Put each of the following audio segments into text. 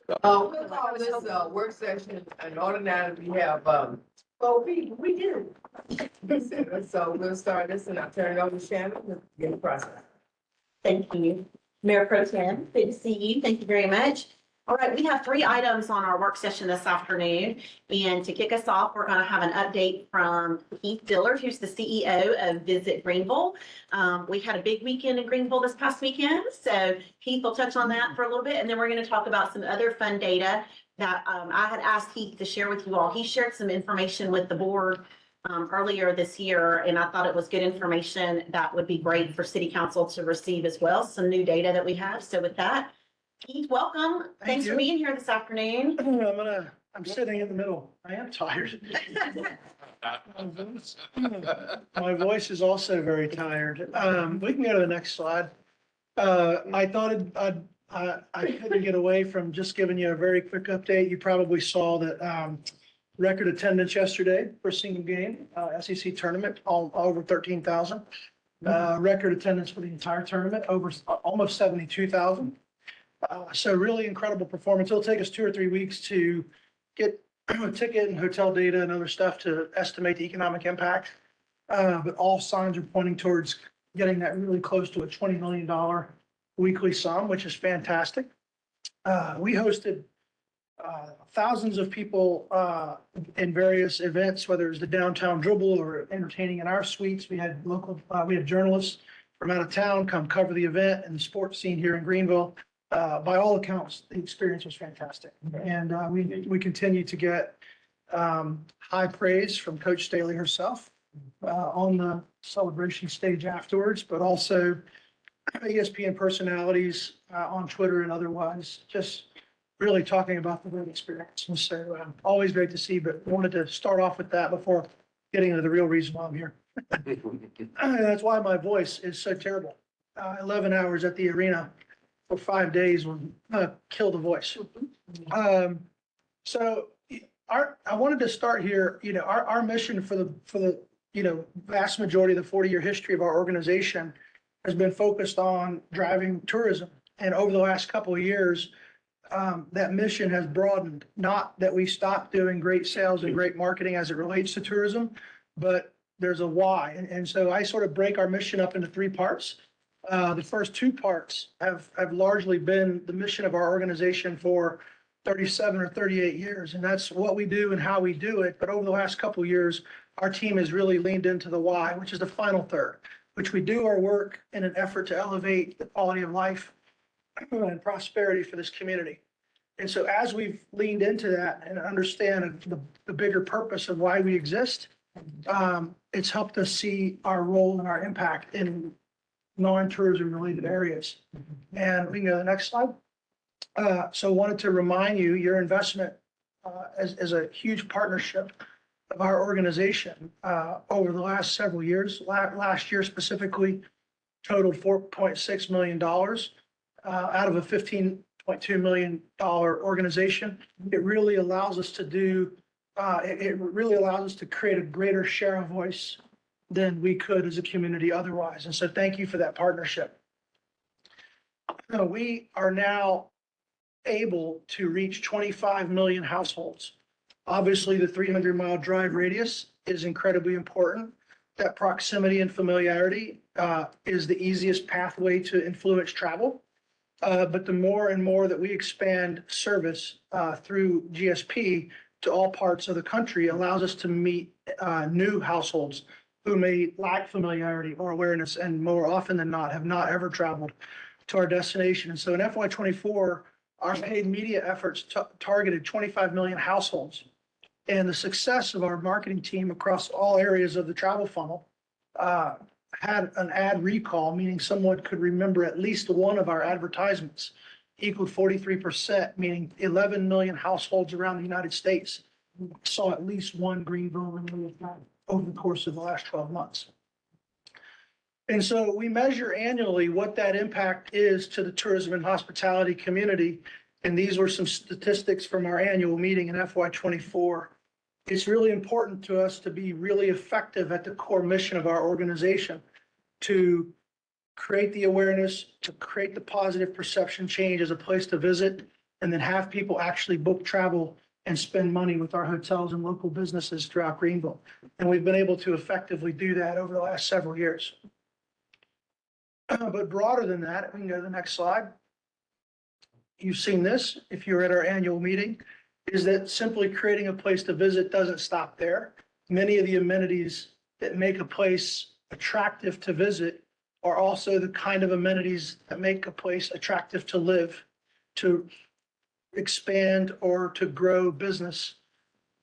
We'll call this a work session, and ordinarily we have, well, we do. So we'll start this, and I'll turn it over to Shannon to get the process. Thank you. Mayor Pro Tem, good to see you. Thank you very much. All right, we have 3 items on our work session this afternoon. And to kick us off, we're going to have an update from Keith Dillard, who's the CEO of Visit Greenville. We had a big weekend in Greenville this past weekend. So Keith will touch on that for a little bit. And then we're going to talk about some other fun data that I had asked Keith to share with you all. He shared some information with the board earlier this year, and I thought it was good information that would be great for city council to receive as well, some new data that we have. So with that, Keith, welcome. Thanks for being here this afternoon. I'm sitting in the middle. I am tired. My voice is also very tired. We can go to the next slide. I thought I couldn't get away from just giving you a very quick update. You probably saw that record attendance yesterday for a single game, SEC tournament, over 13,000. Record attendance for the entire tournament, over almost 72,000. So really incredible performance. It'll take us 2 or 3 weeks to get ticket and hotel data and other stuff to estimate the economic impact. But all signs are pointing towards getting that really close to a $20 million weekly sum, which is fantastic. We hosted thousands of people in various events, whether it's the downtown dribble or entertaining in our suites. We had journalists from out of town come cover the event and the sports scene here in Greenville. By all accounts, the experience was fantastic. And we continue to get high praise from Coach Staley herself on the celebration stage afterwards, but also ESPN personalities on Twitter and otherwise, just really talking about the great experience. And so always great to see, but wanted to start off with that before getting into the real reason why I'm here. And that's why my voice is so terrible. 11 hours at the arena for 5 days will kill the voice. So I wanted to start here. Our mission for the vast majority of the 40-year history of our organization has been focused on driving tourism. And over the last couple of years, that mission has broadened. Not that we stopped doing great sales and great marketing as it relates to tourism, but there's a why. And so I sort of break our mission up into 3 parts. The first 2 parts have largely been the mission of our organization for 37 or 38 years, and that's what we do and how we do it. But over the last couple of years, our team has really leaned into the why, which is the final third, which we do our work in an effort to elevate the quality of life and prosperity for this community. And so as we've leaned into that and understand the bigger purpose of why we exist, it's helped us see our role and our impact in non-tourism related areas. And we can go to the next slide. So wanted to remind you, your investment as a huge partnership of our organization over the last several years. Last year specifically totaled $4.6 million out of a $15.2 million organization. It really allows us to do, it really allows us to create a greater share of voice than we could as a community otherwise. And so thank you for that partnership. We are now able to reach 25 million households. Obviously, the 300-mile drive radius is incredibly important. That proximity and familiarity is the easiest pathway to influence travel. But the more and more that we expand service through GSP to all parts of the country allows us to meet new households who may lack familiarity or awareness and more often than not have not ever traveled to our destination. And so in FY24, our paid media efforts targeted 25 million households. And the success of our marketing team across all areas of the travel funnel had an ad recall, meaning someone could remember at least one of our advertisements, equaled 43%, meaning 11 million households around the United States saw at least one Greenville ad over the course of the last 12 months. And so we measure annually what that impact is to the tourism and hospitality community. And these were some statistics from our annual meeting in FY24. It's really important to us to be really effective at the core mission of our organization, to create the awareness, to create the positive perception change as a place to visit, and then have people actually book travel and spend money with our hotels and local businesses throughout Greenville. And we've been able to effectively do that over the last several years. But broader than that, we can go to the next slide. You've seen this if you were at our annual meeting, is that simply creating a place to visit doesn't stop there. Many of the amenities that make a place attractive to visit are also the kind of amenities that make a place attractive to live, to expand, or to grow business.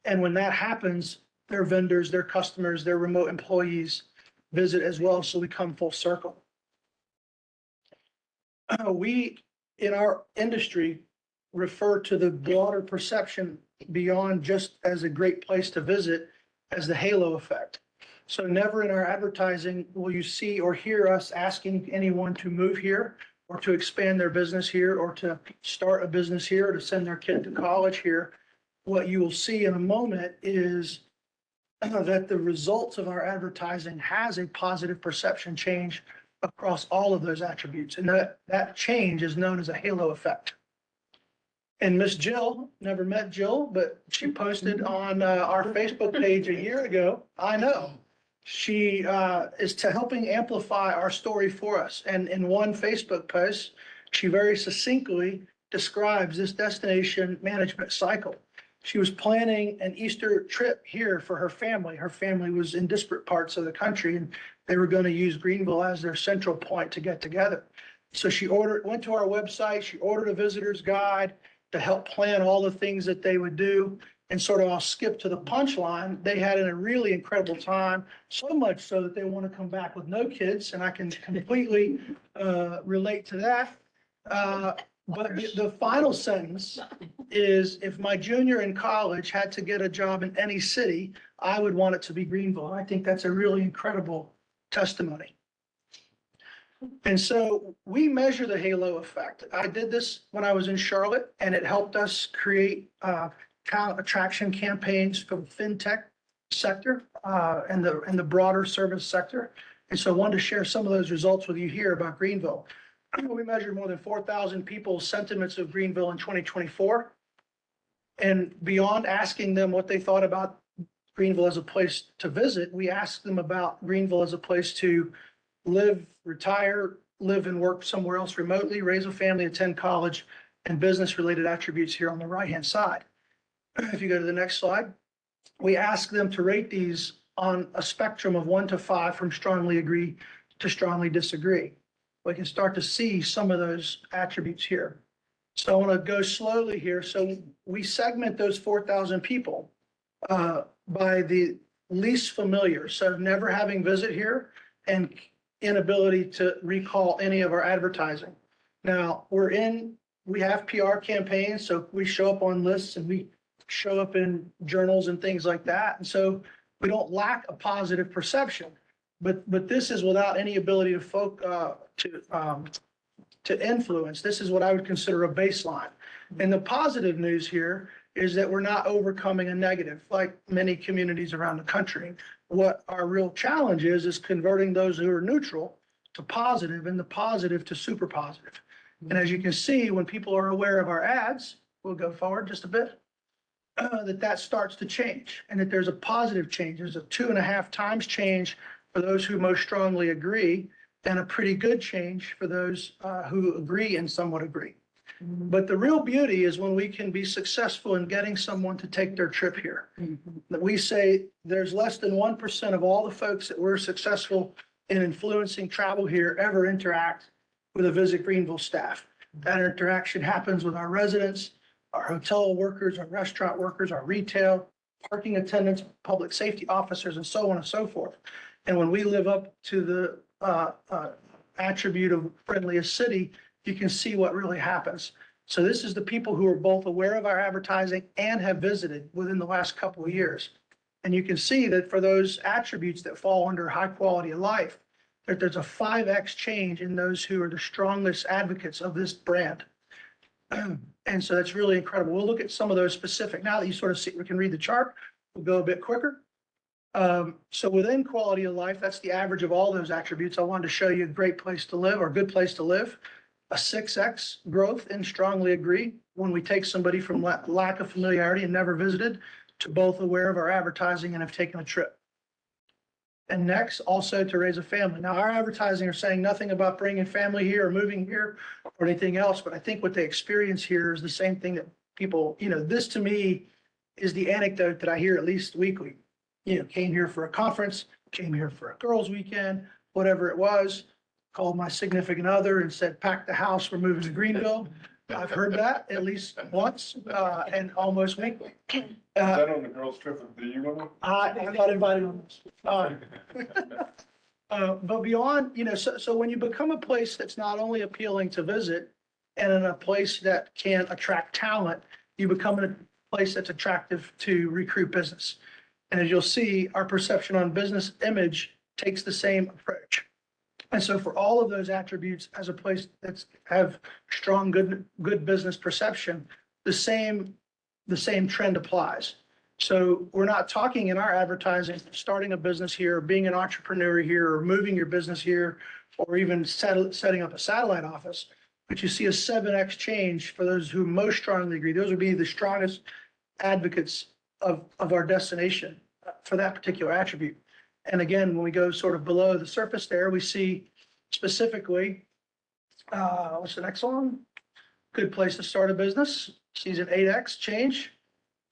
And when that happens, their vendors, their customers, their remote employees visit as well. So we come full circle. We, in our industry, refer to the broader perception beyond just as a great place to visit as the halo effect. So never in our advertising will you see or hear us asking anyone to move here or to expand their business here or to start a business here or to send their kid to college here. What you will see in a moment is that the results of our advertising has a positive perception change across all of those attributes. And that change is known as a halo effect. And Miss Jill, never met Jill, but she posted on our Facebook page a year ago. I know. She is helping amplify our story for us. And in one Facebook post, she very succinctly describes this destination management cycle. She was planning an Easter trip here for her family. Her family was in disparate parts of the country, and they were going to use Greenville as their central point to get together. So she went to our website, she ordered a visitor's guide to help plan all the things that they would do. And sort of I'll skip to the punchline. They had a really incredible time, so much so that they want to come back with no kids, and I can completely relate to that. But the final sentence is, if my junior in college had to get a job in any city, I would want it to be Greenville. I think that's a really incredible testimony. And so we measure the halo effect. I did this when I was in Charlotte, and it helped us create talent attraction campaigns for the fintech sector and the broader service sector. And so I wanted to share some of those results with you here about Greenville. We measured more than 4,000 people's sentiments of Greenville in 2024. And beyond asking them what they thought about Greenville as a place to visit, we asked them about Greenville as a place to live, retire, live and work somewhere else remotely, raise a family, attend college, and business-related attributes here on the right-hand side. If you go to the next slide, we ask them to rate these on a spectrum of 1 to 5 from strongly agree to strongly disagree. We can start to see some of those attributes here. So I want to go slowly here. So we segment those 4,000 people by the least familiar. So never having visit here and inability to recall any of our advertising. Now we have PR campaigns, so we show up on lists and we show up in journals and things like that. And so we don't lack a positive perception, but this is without any ability to influence. This is what I would consider a baseline. And the positive news here is that we're not overcoming a negative like many communities around the country. What our real challenge is converting those who are neutral to positive and the positive to super positive. And as you can see, when people are aware of our ads, we'll go forward just a bit, that starts to change and that there's a positive change. There's a 2.5 times change for those who most strongly agree and a pretty good change for those who agree and somewhat agree. But the real beauty is when we can be successful in getting someone to take their trip here. That we say there's less than 1% of all the folks that we're successful in influencing travel here ever interact with a Visit Greenville staff. That interaction happens with our residents, our hotel workers, our restaurant workers, our retail, parking attendants, public safety officers, and so on and so forth. And when we live up to the attribute of friendliest city, you can see what really happens. So this is the people who are both aware of our advertising and have visited within the last couple of years. And you can see that for those attributes that fall under high quality of life, that there's a 5x change in those who are the strongest advocates of this brand. And so that's really incredible. We'll look at some of those specific. Now that you sort of see, we can read the chart, we'll go a bit quicker. So within quality of life, that's the average of all those attributes. I wanted to show you a great place to live or good place to live. a 6X growth in strongly agree when we take somebody from lack of familiarity and never visited to both aware of our advertising and have taken a trip. And next, also to raise a family. Now, our advertising are saying nothing about bringing family here or moving here or anything else, but I think what they experience here is the same thing that people, this to me is the anecdote that I hear at least weekly. Came here for a conference, came here for a girls' weekend, whatever it was, called my significant other and said, pack the house, we're moving to Greenville. I've heard that at least once, and almost weekly. Is that on the girls' trip that you went on? I'm not invited on this. But beyond, so when you become a place that's not only appealing to visit and in a place that can attract talent, you become a place that's attractive to recruit business. And as you'll see, our perception on business image takes the same approach. And so for all of those attributes as a place that's have strong, good business perception, the same trend applies. So we're not talking in our advertising, starting a business here, being an entrepreneur here, or moving your business here, or even setting up a satellite office. But you see a 7X change for those who most strongly agree. Those would be the strongest advocates of our destination for that particular attribute. And again, when we go sort of below the surface there, we see specifically, what's the next one? Good place to start a business, sees an 8X change.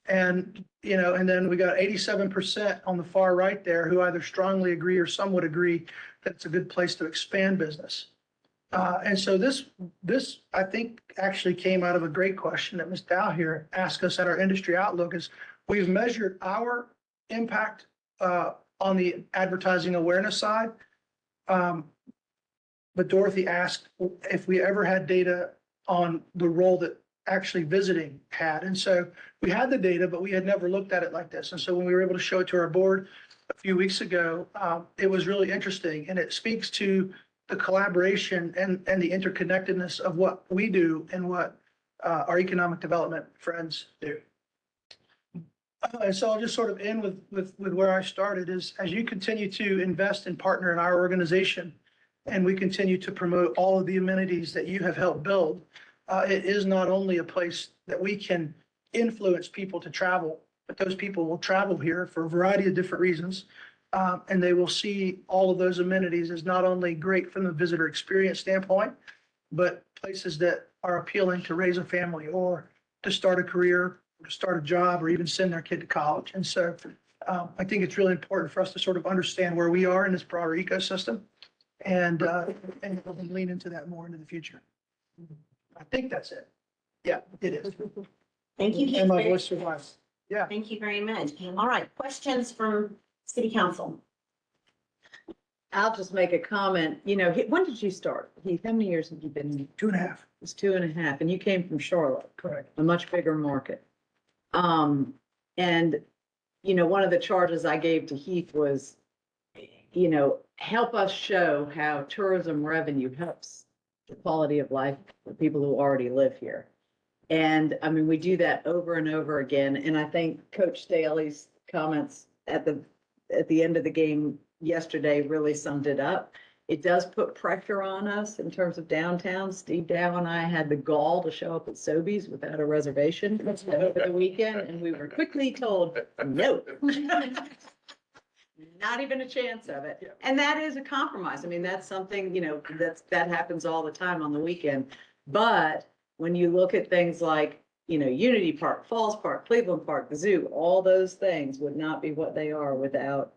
And, and then we got 87% on the far right there who either strongly agree or some would agree that it's a good place to expand business. And so this, I think, actually came out of a great question that Ms. Dow here asked us at our industry outlook is we've measured our impact on the advertising awareness side. But Dorothy asked if we ever had data on the role that actually visiting had. And so we had the data, but we had never looked at it like this. And so when we were able to show it to our board a few weeks ago, it was really interesting. And it speaks to the collaboration and the interconnectedness of what we do and what our economic development friends do. And so I'll just sort of end with where I started is as you continue to invest and partner in our organization and we continue to promote all of the amenities that you have helped build, it is not only a place that we can influence people to travel, but those people will travel here for a variety of different reasons. And they will see all of those amenities as not only great from the visitor experience standpoint, but places that are appealing to raise a family or to start a career, or to start a job, or even send their kid to college. And so I think it's really important for us to sort of understand where we are in this broader ecosystem and lean into that more into the future. I think that's it. Yeah, it is. Thank you. And my voice survives. Yeah. Thank you very much. All right, questions from City Council? I'll just make a comment. When did you start? Heath, how many years have you been in? 2.5. It's 2.5, and you came from Charlotte, Correct. a much bigger market. And, one of the charges I gave to Heath was, help us show how tourism revenue helps the quality of life for people who already live here. And I mean, we do that over and over again. And I think Coach Staley's comments at the end of the game yesterday really summed it up. It does put pressure on us in terms of downtown. Steve Dow and I had the gall to show up at Sobeys without a reservation over the weekend, and we were quickly told, no. Not even a chance of it. And that is a compromise. I mean, that's something, that happens all the time on the weekend. But when you look at things like, Unity Park, Falls Park, Cleveland Park, the zoo, all those things would not be what they are without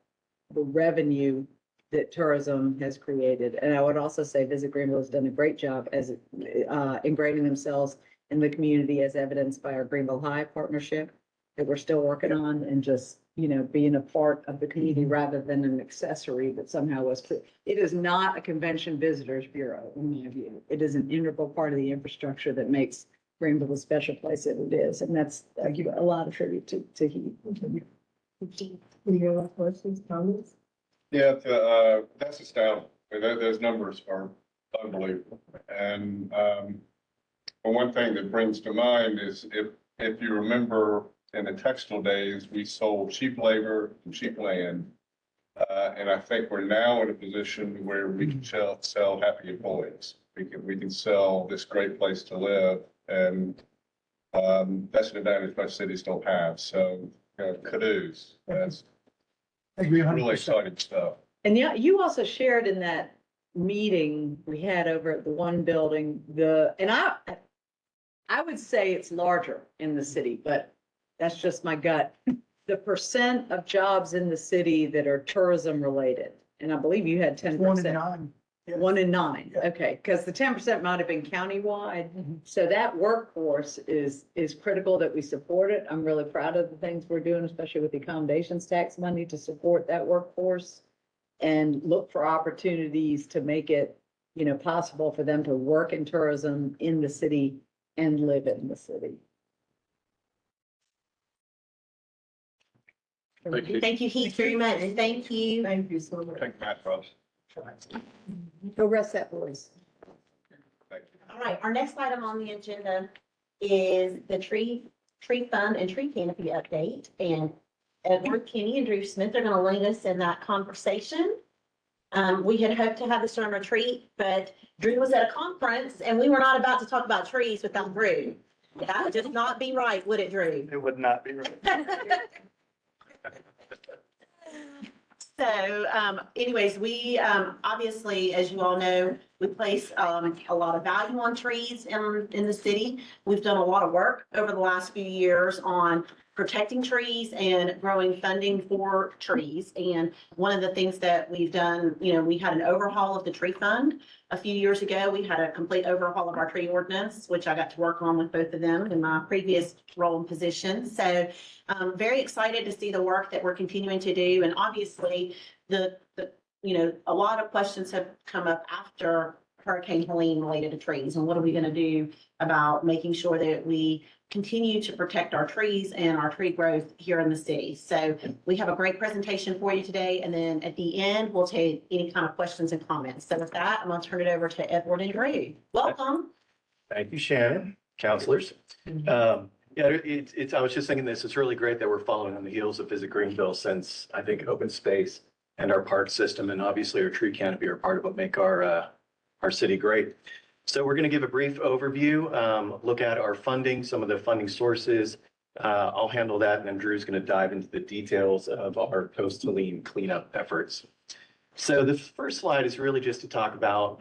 the revenue that tourism has created. And I would also say Visit Greenville has done a great job as ingraining themselves in the community as evidenced by our Greenville High partnership that we're still working on and just, being a part of the community rather than an accessory that somehow was. It is not a convention visitors bureau, in my view. It is an integral part of the infrastructure that makes Greenville a special place that it is. And that's a lot of tribute to Heath. Any other questions, comments? Yeah, that's astounding. Those numbers are unbelievable. And one thing that brings to mind is if you remember in the textile days, we sold cheap labor and cheap land. And I think we're now in a position where we can sell happy employees. We can sell this great place to live, and that's an advantage most cities don't have. So, kudos. That's I agree really 100%. exciting stuff. And yeah, you also shared in that meeting we had over at the one building, and I would say it's larger in the city, but that's just my gut. The percent of jobs in the city that are tourism related, and I believe you had 10%. 1 in 9. Yeah. 1 in 9, Yeah. okay, because the 10% might have been countywide. Mhm. So that workforce is critical that we support it. I'm really proud of the things we're doing, especially with the accommodations tax money to support that workforce and look for opportunities to make it, possible for them to work in tourism in the city and live in the city. Thank you. Thank you, Heath, very much. Thank you. Thank you so much. Thank you, Matt, Ross. Go rest that voice. Thank you. All right, our next item on the agenda is the tree fund and tree canopy update. And Edward Kenny and Drew Smith are gonna lead us in that conversation. We had hoped to have this during retreat, but Drew was at a conference and we were not about to talk about trees without Drew. That would just not be right, would it, Drew? It would not be right. So, anyways, we, obviously, as you all know, we place, a lot of value on trees in the city. We've done a lot of work over the last few years on protecting trees and growing funding for trees. And one of the things that we've done, we had an overhaul of the tree fund. A few years ago, we had a complete overhaul of our tree ordinance, which I got to work on with both of them in my previous role and position. So I'm very excited to see the work that we're continuing to do. And obviously, a lot of questions have come up after Hurricane Helene related to trees. And what are we going to do about making sure that we continue to protect our trees and our tree growth here in the city? So we have a great presentation for you today. And then at the end, we'll take any kind of questions and comments. So with that, I'm going to turn it over to Edward and Drew. Welcome. Thank you, Shannon, counselors. Yeah, I was just thinking this, it's really great that we're following on the heels of Visit Greenville since I think open space and our park system and obviously our tree canopy are part of what make our city great. So we're going to give a brief overview, look at our funding, some of the funding sources. I'll handle that and then Drew's going to dive into the details of our post-Helene cleanup efforts. So the first slide is really just to talk about,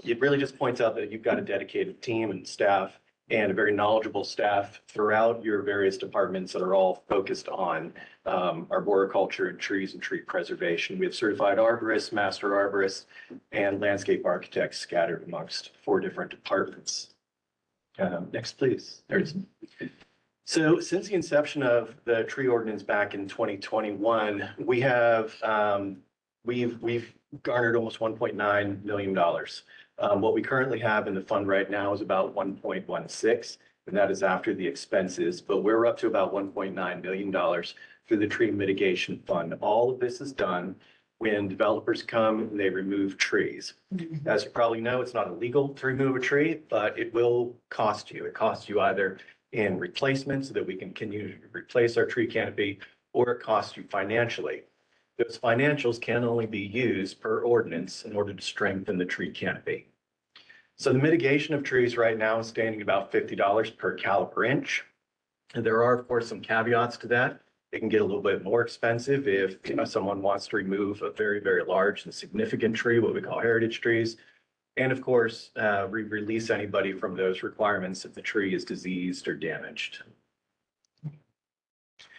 it really just points out that you've got a dedicated team and staff and a very knowledgeable staff throughout your various departments that are all focused on arboriculture and trees and tree preservation. We have certified arborists, master arborists, and landscape architects scattered amongst 4 different departments. Next, please. There it is. So since the inception of the tree ordinance back in 2021, we have we've garnered almost $1.9 million. What we currently have in the fund right now is about 1.16, and that is after the expenses, but we're up to about $1.9 million through the tree mitigation fund. All of this is done when developers come and they remove trees. As you probably know, it's not illegal to remove a tree, but it will cost you. It costs you either in replacement so that we can continue to replace our tree canopy, or it costs you financially. Those financials can only be used per ordinance in order to strengthen the tree canopy. So the mitigation of trees right now is standing about $50 per caliper inch. And there are, of course, some caveats to that. It can get a little bit more expensive if someone wants to remove a very, very large and significant tree, what we call heritage trees. And of course, we release anybody from those requirements if the tree is diseased or damaged.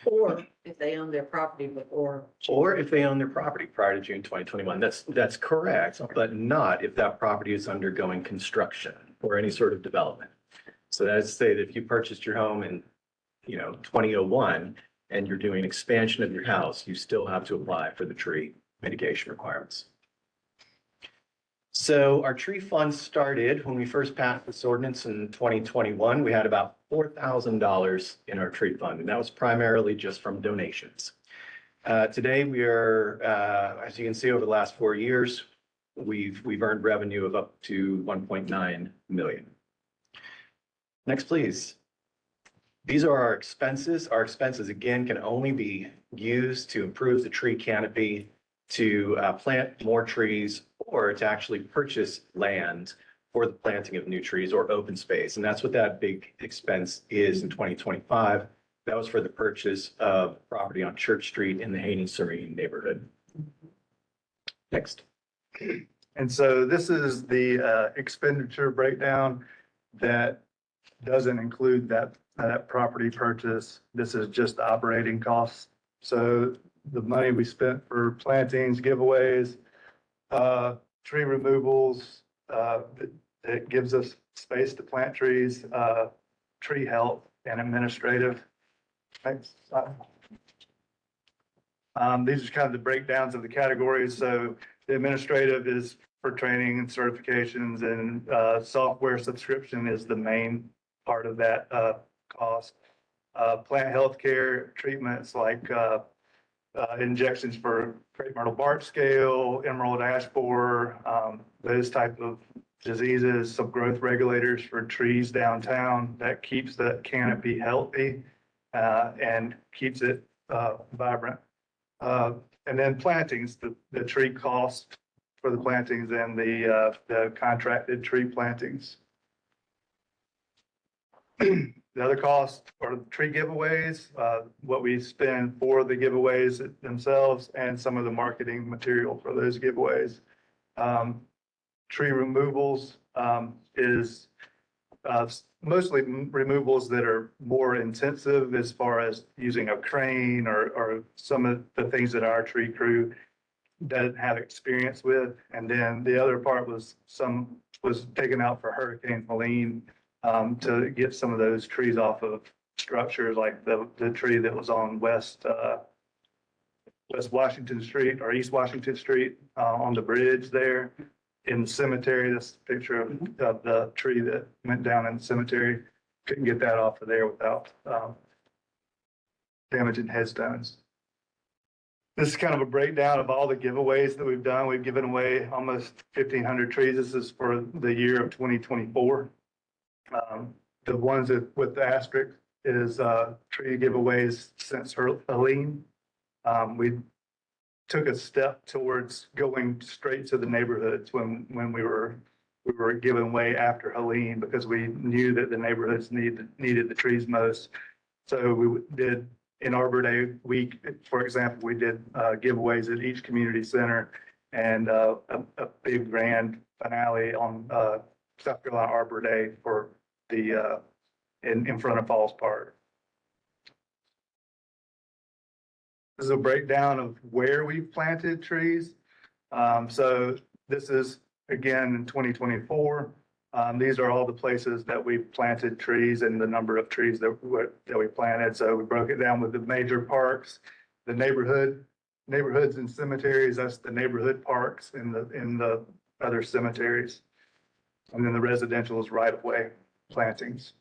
Or if they own their property before. Or if they own their property prior to June 2021. That's correct, but not if that property is undergoing construction or any sort of development. So that's to say that if you purchased your home in, 2001 and you're doing expansion of your house, you still have to apply for the tree mitigation requirements. So our tree fund started when we first passed this ordinance in 2021. We had about $4,000 in our tree fund, and that was primarily just from donations. Today we are, as you can see, over the last 4 years, we've earned revenue of up to 1.9 million. Next, please. These are our expenses. Our expenses, again, can only be used to improve the tree canopy, to plant more trees, or to actually purchase land for the planting of new trees or open space. And that's what that big expense is in 2025. That was for the purchase of property on Church Street in the Haney Serene neighborhood. Next. And so this is the expenditure breakdown that doesn't include that property purchase. This is just operating costs. So the money we spent for plantings, giveaways, tree removals, it gives us space to plant trees, tree health and administrative. Thanks. These are kind of the breakdowns of the categories. So the administrative is for training and certifications, and software subscription is the main part of that cost. Plant healthcare treatments like injections for crepe myrtle bark scale, emerald ash borer, those type of diseases, some growth regulators for trees downtown that keeps the canopy healthy and keeps it vibrant. And then plantings, the tree cost for the plantings and the contracted tree plantings. The other costs are tree giveaways, what we spend for the giveaways themselves, and some of the marketing material for those giveaways. Tree removals is mostly removals that are more intensive as far as using a crane or some of the things that our tree crew doesn't have experience with. And then the other part was taken out for Hurricane Helene to get some of those trees off of structures, like the tree that was on West Washington Street or East Washington Street on the bridge there in the cemetery. This picture of the tree that went down in the cemetery. Couldn't get that off of there without damaging headstones. This is kind of a breakdown of all the giveaways that we've done. We've given away almost 1,500 trees. This is for the year of 2024. The ones that with the asterisk is tree giveaways since Helene. We took a step towards going straight to the neighborhoods when we were giving away after Helene, because we knew that the neighborhoods needed the trees most. So we did in Arbor Day week, for example, we did giveaways at each community center and a big grand finale on South Carolina Arbor Day for the in front of Falls Park. This is a breakdown of where we've planted trees. So this is again in 2024. These are all the places that we've planted trees and the number of trees that we planted. So we broke it down with the major parks, the neighborhoods and cemeteries. That's the neighborhood parks in the other cemeteries. And then the residential is right of way plantings.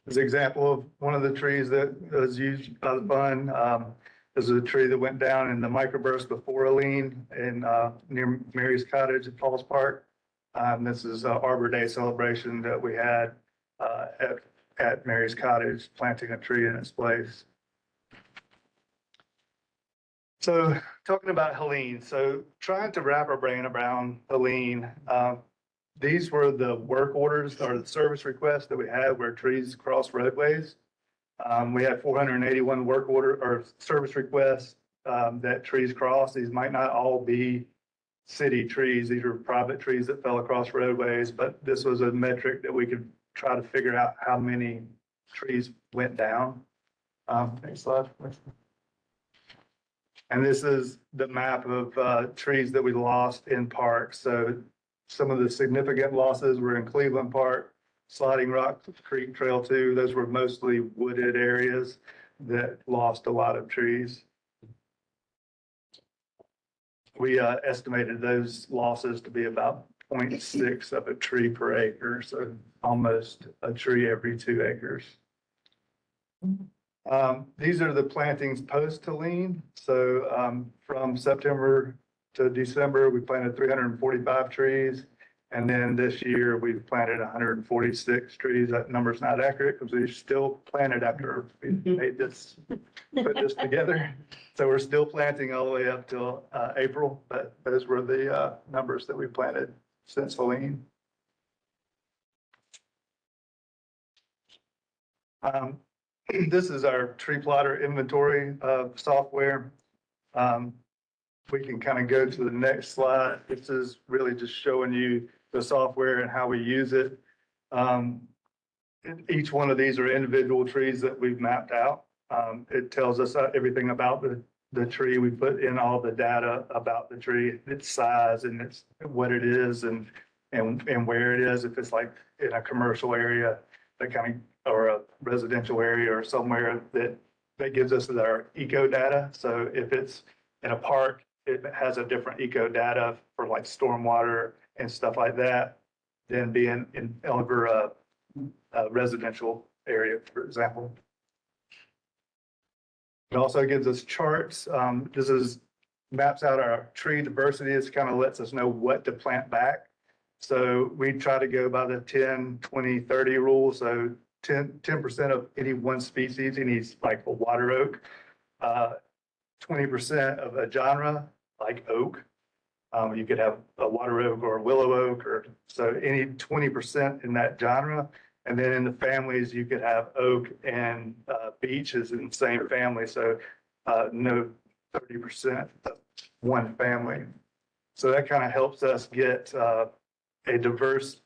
As an example of one of the trees that was used by the fund, this is a tree that went down in the microburst before Helene in near Mary's Cottage at Falls Park. This is an Arbor Day celebration that we had at Mary's Cottage, planting a tree in its place. So talking about Helene, so trying to wrap our brain around Helene, these were the work orders or the service requests that we had where trees cross roadways. We had 481 work order or service requests that trees cross. These might not all be city trees. These are private trees that fell across roadways, but this was a metric that we could try to figure out how many trees went down. Next slide. And this is the map of trees that we lost in parks. So some of the significant losses were in Cleveland Park, Sliding Rock Creek Trail 2. Those were mostly wooded areas that lost a lot of trees. We estimated those losses to be about 0.6 of a tree per acre, so almost a tree every 2 acres. These are the plantings post Helene. So from September to December, we planted 345 trees. And then this year, we've planted 146 trees. That number's not accurate because we still planted after we made this, put this together. So we're still planting all the way up till April, but those were the numbers that we planted since Helene. This is our tree plotter inventory software. We can kind of go to the next slide. This is really just showing you the software and how we use it. Each one of these are individual trees that we've mapped out. It tells us everything about the tree. We put in all the data about the tree, its size and its what it is and where it is. If it's like in a commercial area, that kind of, or a residential area or somewhere that gives us our eco data. So if it's in a park, it has a different eco data for like stormwater and stuff like that than being in over a residential area, for example. It also gives us charts. This is maps out our tree diversity. It kind of lets us know what to plant back. So we try to go by the 10, 20, 30 rule. So 10% of any one species, any like a water oak, 20% of a genre like oak. You could have a water oak or a willow oak, or so any 20% in that genre. And then in the families, you could have oak and beech is in the same family. So no 30% of one family. So that kind of helps us get a diverse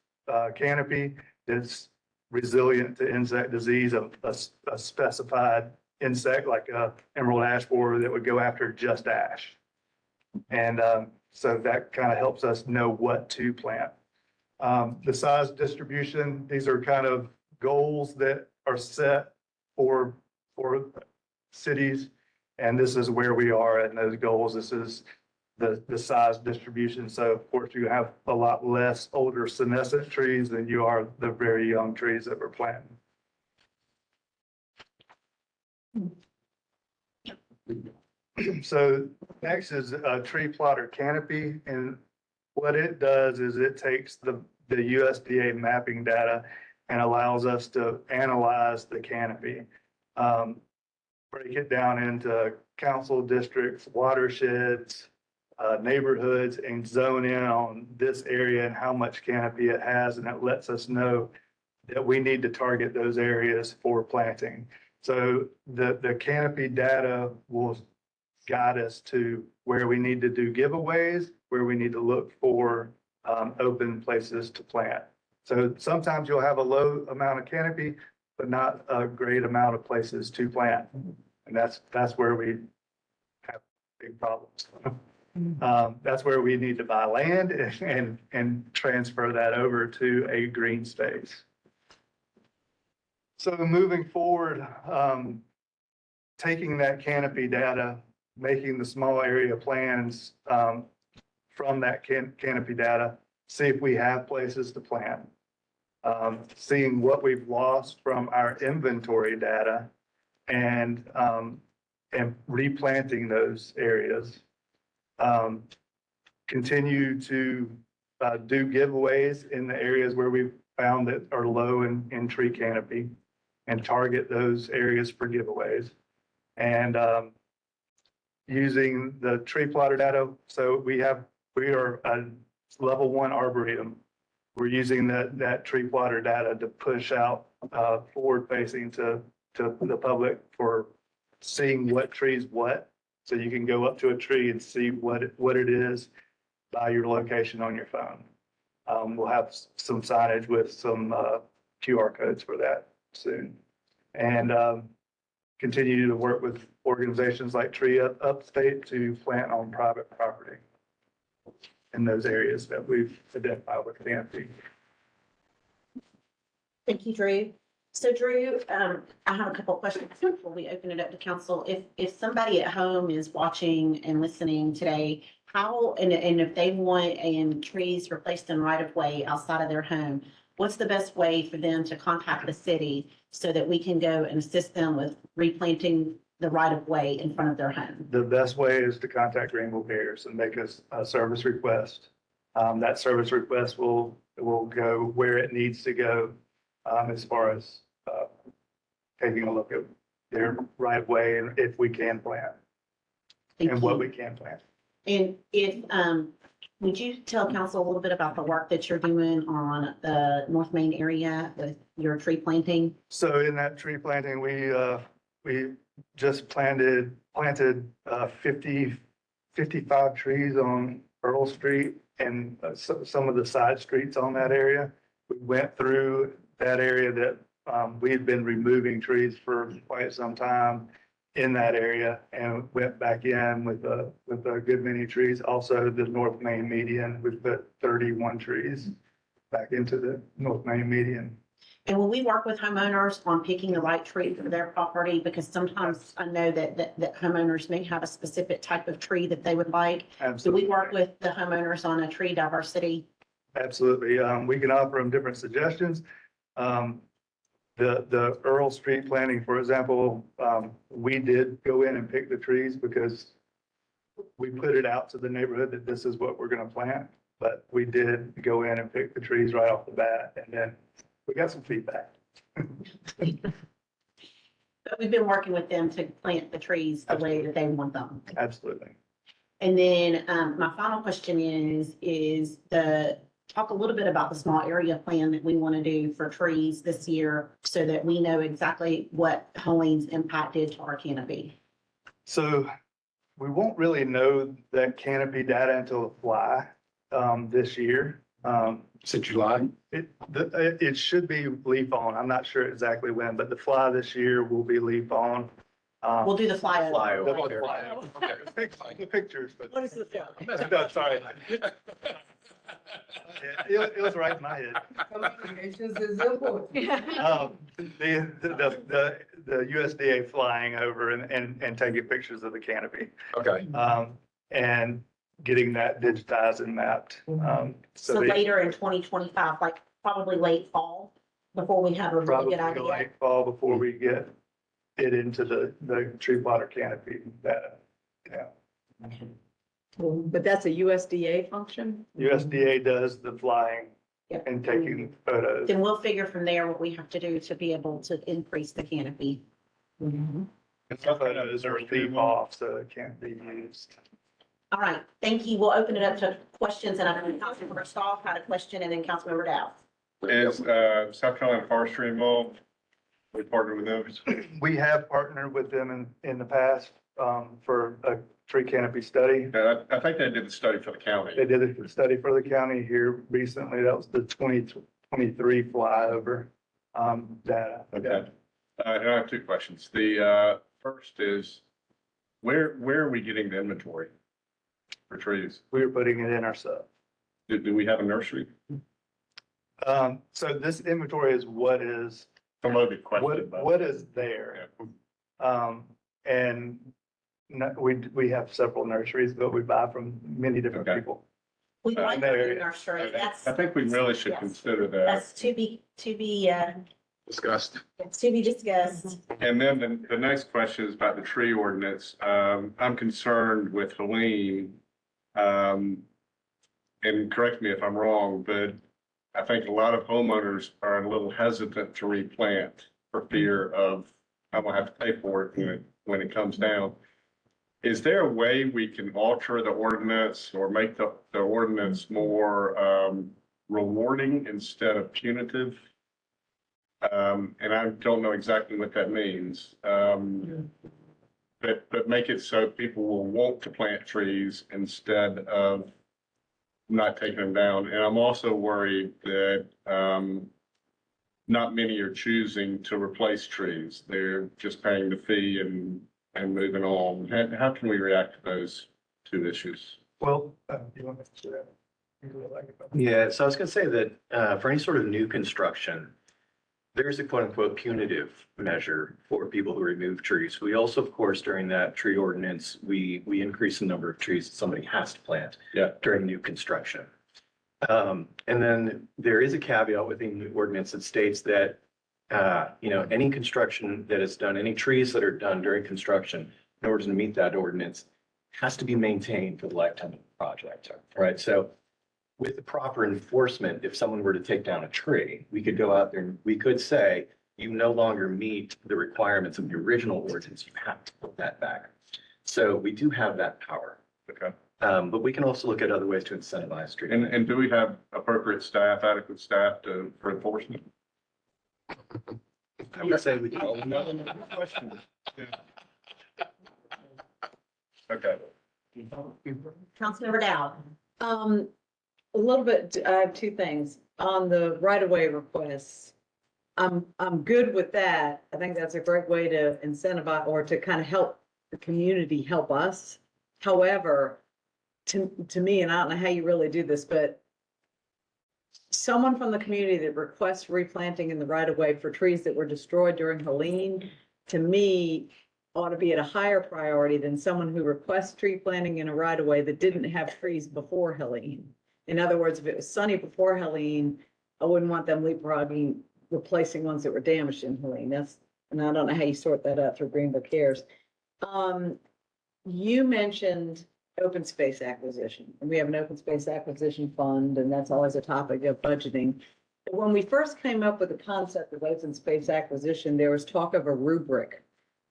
canopy that's resilient to insect disease of a specified insect like emerald ash borer that would go after just ash. And so that kind of helps us know what to plant. The size distribution, these are kind of goals that are set for cities. And this is where we are in those goals. This is the size distribution. So of course you have a lot less older senescent trees than you are the very young trees that we're planting. So next is a tree plotter canopy. And what it does is it takes the USDA mapping data and allows us to analyze the canopy. Break it down into council districts, watersheds, neighborhoods, and zone in on this area and how much canopy it has. And it lets us know that we need to target those areas for planting. So the canopy data will guide us to where we need to do giveaways, where we need to look for open places to plant. So sometimes you'll have a low amount of canopy, but not a great amount of places to plant. And that's where we have big problems. That's where we need to buy land and transfer that over to a green space. So moving forward, taking that canopy data, making the small area plans from that canopy data, see if we have places to plant. Seeing what we've lost from our inventory data and replanting those areas. Continue to do giveaways in the areas where we've found that are low in tree canopy and target those areas for giveaways. And using the tree plotter data. So we are a level 1 arboretum. We're using that tree plotter data to push out forward facing to the public for seeing what trees what. So you can go up to a tree and see what it is by your location on your phone. We'll have some signage with some QR codes for that soon. And continue to work with organizations like Tree Upstate to plant on private property in those areas that we've identified with canopy. Thank you, Drew. So Drew, I have a couple of questions before we open it up to council. If somebody at home is watching and listening today, how, and if they want trees replaced in right of way outside of their home, what's the best way for them to contact the city so that we can go and assist them with replanting the right of way in front of their home? The best way is to contact Greenville Bears and make a service request. That service request will go where it needs to go, as far as, taking a look at their right of way and if we can plant Thank and what you. we can plant. And if, would you tell council a little bit about the work that you're doing on the North Main area with your tree planting? So in that tree planting, we just planted 55 trees on Earl Street and some of the side streets on that area. We went through that area that we had been removing trees for quite some time in that area and went back in with a good many trees. Also, the North Main median, we put 31 trees back into the North Main median. And will we work with homeowners on picking the right tree for their property? Because sometimes I know that homeowners may have a specific type of tree that they would like. Do we Absolutely. work with the homeowners on a tree diversity? Absolutely. We can offer them different suggestions. The Earl Street planting, for example, we did go in and pick the trees because we put it out to the neighborhood that this is what we're gonna plant. But we did go in and pick the trees right off the bat, and then we got some feedback. But we've been working with them to plant the trees the way that they want them. Absolutely. And then, my final question is talk a little bit about the small area plan that we want to do for trees this year so that we know exactly what Helene's impact is to our canopy. So we won't really know that canopy data until the fly, this year. Is it July? It should be leaf on. I'm not sure exactly when, but the fly this year will be leaf on. We'll do the flyover. Flyover. The pictures, but. What is the fly? No, sorry. It was right in my head. Communications is important. The USDA flying over and taking pictures of the canopy, Okay. and getting that digitized and mapped. So later in 2025, like probably late fall, before we have a really Probably good idea. late fall before we get it into the tree plotter canopy data. Yeah. But that's a USDA function? USDA does the flying Yep. and taking photos. Then we'll figure from there what we have to do to be able to increase the canopy. And some photos are leaf off, so it can't be used. All right, thank you. We'll open it up to questions, and I know Councilmember Stahl had a question, and then Councilmember Dow. Is South Carolina Forestry involved? We partner with them. We have partnered with them in the past, for a tree canopy study. I think they did the study for the county. They did a study for the county here recently. That was the 2023 flyover, data. Okay. I have two questions. The first is, where are we getting the inventory for trees? We were putting it in ourselves. Do we have a nursery? So this inventory is what is, Some loaded question. but- what is there. And we have several nurseries, but we buy from many different Okay. people. We'd like There to you do I nursery. That's, I think we really should Yes. consider that. that's to be Discussed. discussed. And then the next question is about the tree ordinance. I'm concerned with Helene. And correct me if I'm wrong, but I think a lot of homeowners are a little hesitant to replant for fear of, I'm gonna have to pay for it when it comes down. Is there a way we can alter the ordinance or make the ordinance more rewarding instead of punitive? And I don't know exactly what that means. But make it so people will want to plant trees instead of not taking them down. And I'm also worried that not many are choosing to replace trees. They're just paying the fee and moving on. How can we react to those two issues? Well, you want to say that? Yeah, so I was gonna say that for any sort of new construction, there's a quote unquote punitive measure for people who remove trees. We also, of course, during that tree ordinance, we increase the number of trees that somebody has to plant. Yeah. During new construction. And then there is a caveat within the ordinance that states that, any construction that is done, any trees that are done during construction, in order to meet that ordinance, has to be maintained for the lifetime of the project, right? So with the proper enforcement, if someone were to take down a tree, we could go out there and we could say, you no longer meet the requirements of the original ordinance, you have to put that back. So we do have that power. Okay. But we can also look at other ways to incentivize tree. And do we have appropriate staff, adequate staff for enforcement? I would say we do. Question. Okay. Councilmember Dowd. A little bit, I have two things. On the right-of-way requests, I'm good with that. I think that's a great way to incentivize or to kind of help the community help us. However, to me, and I don't know how you really do this, but someone from the community that requests replanting in the right-of-way for trees that were destroyed during Helene, to me, ought to be at a higher priority than someone who requests tree planting in a right-of-way that didn't have trees before Helene. In other words, if it was sunny before Helene, I wouldn't want them leapfrogging, replacing ones that were damaged in Helene. And I don't know how you sort that out through Greenville Cares. You mentioned open space acquisition, and we have an open space acquisition fund, and that's always a topic of budgeting. When we first came up with the concept of open space acquisition, there was talk of a rubric,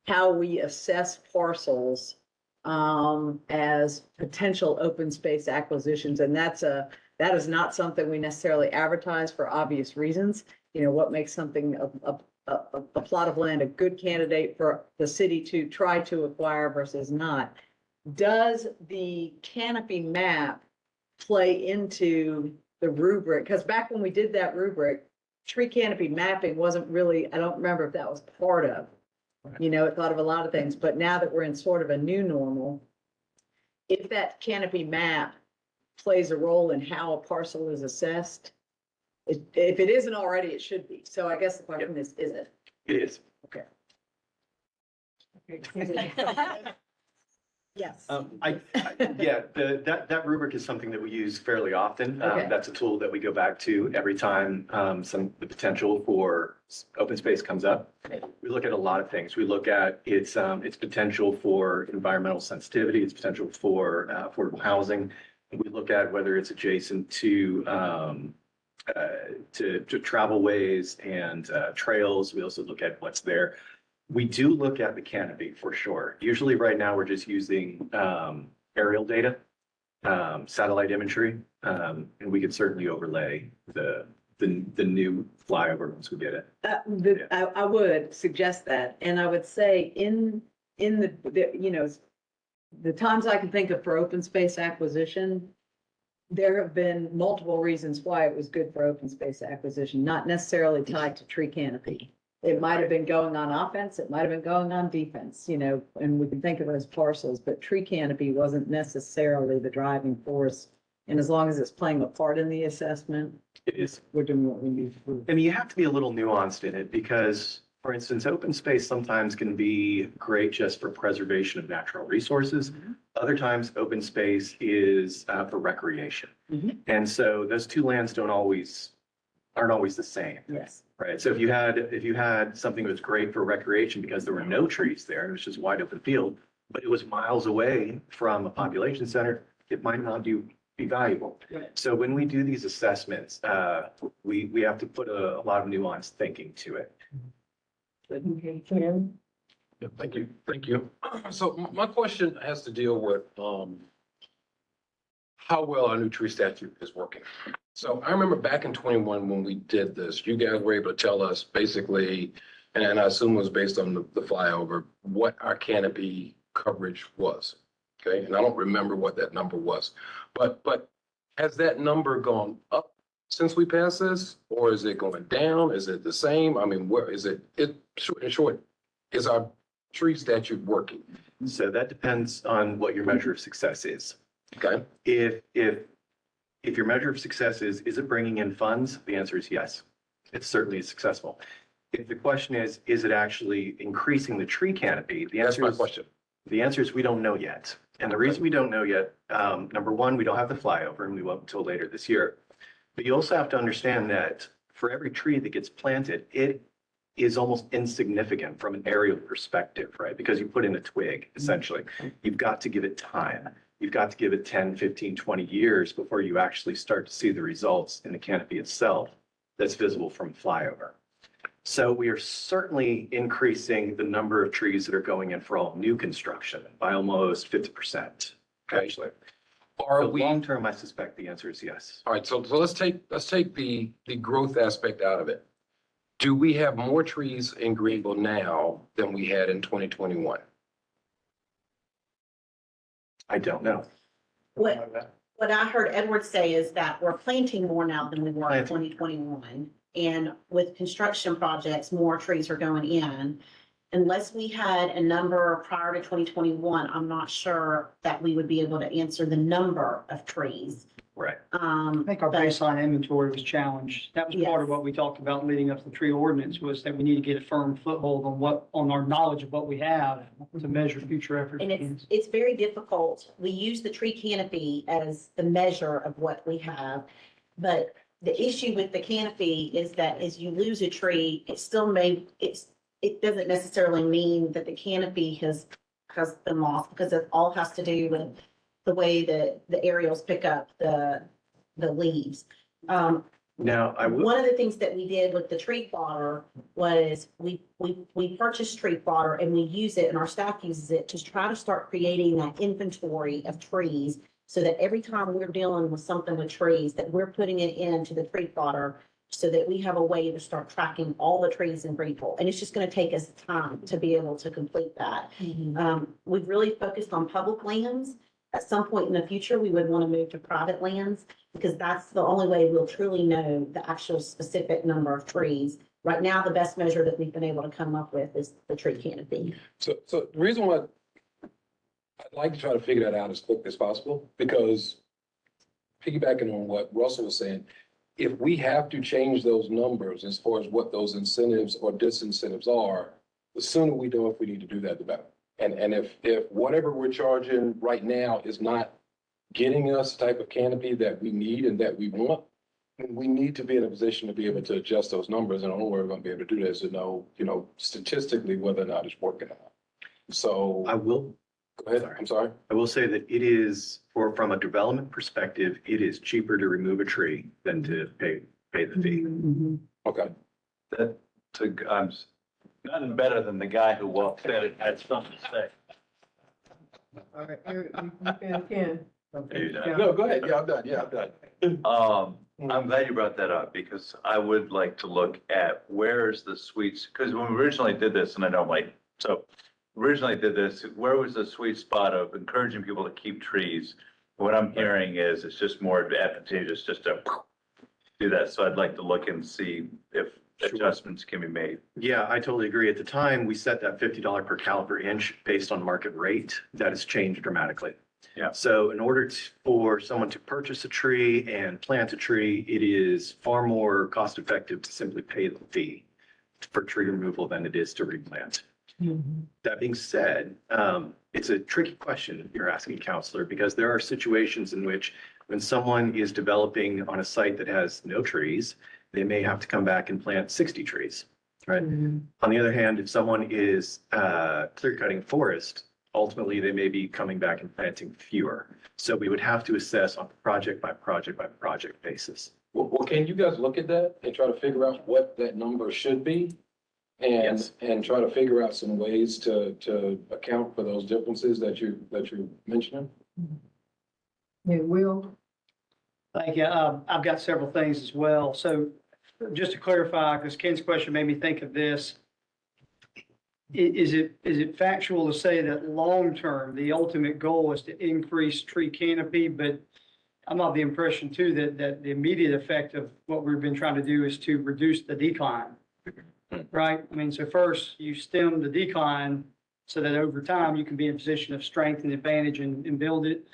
how we assess parcels as potential open space acquisitions. And that is not something we necessarily advertise for obvious reasons. You know, what makes something a plot of land a good candidate for the city to try to acquire versus not. Does the canopy map play into the rubric? Because back when we did that rubric, tree canopy mapping wasn't really, I don't remember if that was part of. You know, it thought of a lot of things, but now that we're in sort of a new normal, if that canopy map plays a role in how a parcel is assessed, if it isn't already, it should be. So I guess the question is it? It is. Okay. Yes. Yeah, that rubric is something that we use fairly often. Okay. That's a tool that we go back to every time the potential for open space comes up. We look at a lot of things. We look at its potential for environmental sensitivity, its potential for affordable housing. We look at whether it's adjacent to travel ways and trails. We also look at what's there. We do look at the canopy for sure. Usually right now, we're just using aerial data, satellite imagery, and we could certainly overlay the new flyover once we get it. I would suggest that, and I would say in the, you know, the times I can think of for open space acquisition, there have been multiple reasons why it was good for open space acquisition, not necessarily tied to tree canopy. It might have been going on offense, it might have been going on defense, you know, and we can think of it as parcels, but tree canopy wasn't necessarily the driving force. And as long as it's playing a part in the assessment, It is. we're doing what we need to do. I mean, you have to be a little nuanced in it because, for instance, open space sometimes can be great just for preservation of natural resources. Other times, open space is for recreation. Mhm. And so those two lands aren't always the same. Yes. Right, so if you had something that was great for recreation because there were no trees there, it was just wide open field, but it was miles away from a population center, it might not be valuable. Right. So when we do these assessments, we have to put a lot of nuanced thinking to it. Okay, Ken? Yeah, thank you, thank you. So my question has to deal with, how well our new tree statute is working. So I remember back in 21, when we did this, you guys were able to tell us basically, and I assume it was based on the flyover, what our canopy coverage was. Okay, and I don't remember what that number was, but has that number gone up since we passed this? Or is it going down? Is it the same? I mean, where is it? In short, is our tree statute working? So that depends on what your measure of success is. Okay, If your measure of success is it bringing in funds? The answer is yes. It's certainly successful. If the question is it actually increasing the tree canopy? that's my question. The answer is we don't know yet. And the reason we don't know yet, number one, we don't have the flyover and we won't until later this year. But you also have to understand that for every tree that gets planted, it is almost insignificant from an aerial perspective, right? Because you put in a twig, essentially. You've got to give it time. you've got to give it 10, 15, 20 years before you actually start to see the results in the canopy itself that's visible from flyover. So we are certainly increasing the number of trees that are going in for all new construction by almost 50%, actually. Are So we, long term, I suspect the answer is yes. all right, so let's take the growth aspect out of it. Do we have more trees in Greenville now than we had in 2021? I don't know. What I heard Edward say is that we're planting more now than we were in Planting. 2021. And with construction projects, more trees are going in. Unless we had a number prior to 2021, I'm not sure that we would be able to answer the number of trees. Right. I think our But- baseline inventory was challenged. That was part of Yes. what we talked about leading up to the tree ordinance, was that we need to get a firm foothold on our knowledge of what we have to measure future efforts. And it's very difficult. We use the tree canopy as the measure of what we have. But the issue with the canopy is that as you lose a tree, it still it doesn't necessarily mean that the canopy has been lost, because it all has to do with the way that the aerials pick up the leaves. Now, I will, One of the things that we did with the tree plotter was we purchased tree plotter and we use it, and our staff uses it to try to start creating that inventory of trees, so that every time we're dealing with something with trees, that we're putting it into the tree plotter, so that we have a way to start tracking all the trees in Greenville. And it's just going to take us time to be able to complete that. We've really focused on public lands. At some point in the future, we would want to move to private lands, because that's the only way we'll truly know the actual specific number of trees. Right now, the best measure that we've been able to come up with is the tree canopy. So the reason why I'd like to try to figure that out as quick as possible, because piggybacking on what Russell was saying, if we have to change those numbers as far as what those incentives or disincentives are, the sooner we know if we need to do that, the better. And if whatever we're charging right now is not getting us the type of canopy that we need and that we want, then we need to be in a position to be able to adjust those numbers. And the only way we're going to be able to do that is to know, statistically whether or not it's working or not. So, I will, go ahead, I'm sorry. I will say that it is, from a development perspective, it is cheaper to remove a tree than to pay the fee. Okay. I'm nothing better than the guy who walked in and had something to say. All right, you can. No, go ahead. Yeah, I'm done. Yeah, I'm done. I'm glad you brought that up, because I would like to look at where's the sweet, because when we originally did this, and I know originally did this, where was the sweet spot of encouraging people to keep trees? What I'm hearing is it's just more advantageous just to do that. So I'd like to look and see if Sure. adjustments can be made. Yeah, I totally agree. At the time, we set that $50 per caliper inch based on market rate. That has changed dramatically. Yeah. So in order for someone to purchase a tree and plant a tree, it is far more cost effective to simply pay the fee for tree removal than it is to replant. That being said, it's a tricky question you're asking, Counselor, because there are situations in which when someone is developing on a site that has no trees, they may have to come back and plant 60 trees, right? On the other hand, if someone is clear cutting forest, ultimately they may be coming back and planting fewer. So we would have to assess on project by project by project basis. Well, can you guys look at that and try to figure out what that number should be? Yes. And try to figure out some ways to account for those differences that you're mentioning? Yeah, Will. Thank you. I've got several things as well. So just to clarify, because Ken's question made me think of this. Is it factual to say that long-term, the ultimate goal is to increase tree canopy? But I'm of the impression too that the immediate effect of what we've been trying to do is to reduce the decline. Right? I mean, so first you stem the decline so that over time you can be in a position of strength and advantage and build it.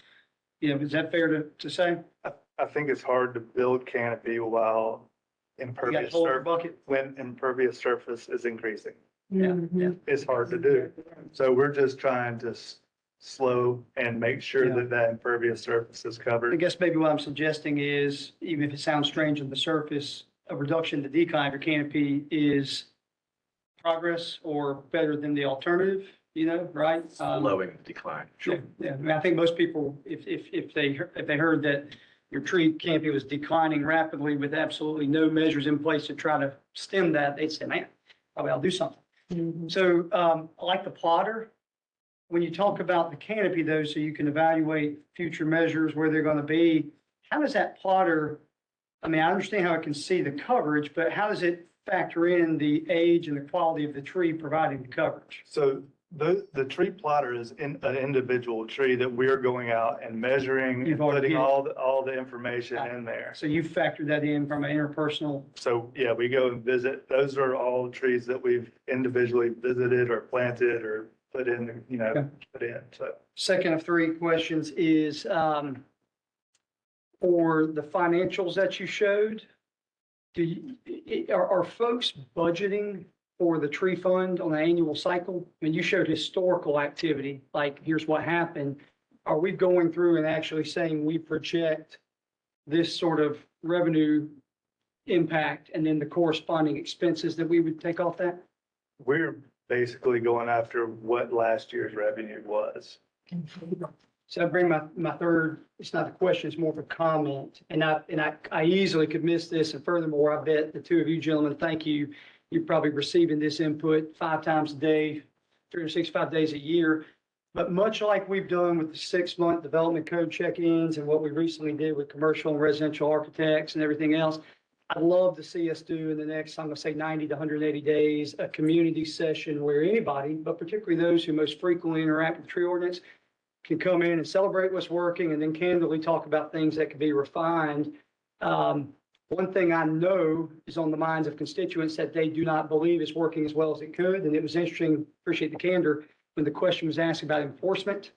Is that fair to say? I think it's hard to build canopy while You got impervious to hold the surface, bucket. when impervious surface is increasing. Yeah, yeah. It's hard to do. So we're just trying to slow and make sure Yeah. that that impervious surface is I covered. guess maybe what I'm suggesting is, even if it sounds strange on the surface, a reduction to decline for canopy is progress or better than the alternative. you know, right? Slowing decline. Yeah, yeah. I mean, I think most people, if they heard that your tree canopy was declining rapidly with absolutely no measures in place to try to stem that, they'd say, man, probably I'll do something. So, I like the plotter. When you talk about the canopy though, so you can evaluate future measures, where they're gonna be, how does that plotter, I mean, I understand how it can see the coverage, but how does it factor in the age and the quality of the tree providing the coverage? So the tree plotter is in an individual tree that we're going out and measuring and You've already putting hit it. all the information in there. So you factored that in from an interpersonal, So, yeah, we go and visit, those are all trees that we've individually visited or planted or put in, you Okay. know, put in, so. second of three questions is, for the financials that you showed, are folks budgeting for the tree fund on an annual cycle? I mean, you showed historical activity, like here's what happened. Are we going through and actually saying we project this sort of revenue impact and then the corresponding expenses that we would take off that? We're basically going after what last year's revenue was. So I bring my third, it's not a question, it's more of a comment. And I easily could miss this. And furthermore, I bet the two of you gentlemen, thank you. You're probably receiving this input 5 times a day, 365 days a year. But much like we've done with the 6-month development code check-ins and what we recently did with commercial and residential architects and everything else, I'd love to see us do in the next, I'm going to say 90 to 180 days, a community session where anybody, but particularly those who most frequently interact with the tree ordinance, can come in and celebrate what's working and then candidly talk about things that could be refined. One thing I know is on the minds of constituents that they do not believe is working as well as it could. And it was interesting, appreciate the candor, when the question was asked about enforcement.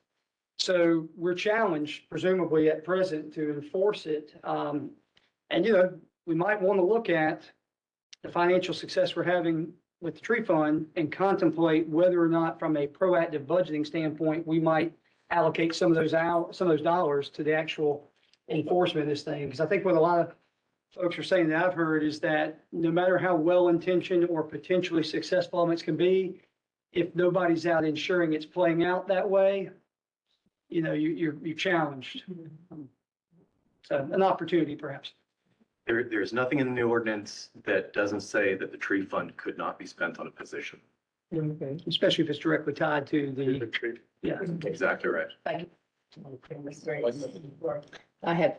So we're challenged presumably at present to enforce it. And, you know, we might want to look at the financial success we're having with the tree fund and contemplate whether or not from a proactive budgeting standpoint, we might allocate some of those dollars to the actual enforcement of this thing. Because I think what a lot of folks are saying that I've heard is that no matter how well-intentioned or potentially successful elements can be, if nobody's out ensuring it's playing out that way, you know, you're challenged. So an opportunity perhaps. There's nothing in the new ordinance that doesn't say that the tree fund could not be spent on a position. Okay. Especially if it's directly tied to the, tree. yeah. Exactly right. Thank you. Okay, Ms. Grace. I have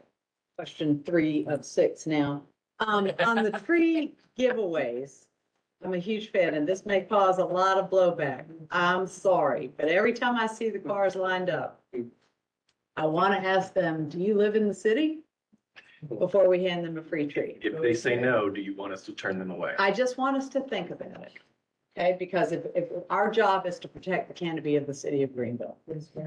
question 3 of 6 now. On the tree giveaways, I'm a huge fan, and this may cause a lot of blowback. I'm sorry, but every time I see the cars lined up, I want to ask them, do you live in the city? Before we hand them a free tree. If they say no, do you want us to turn them away? I just want us to think about it. Okay, because if our job is to protect the canopy of the city of Greenville,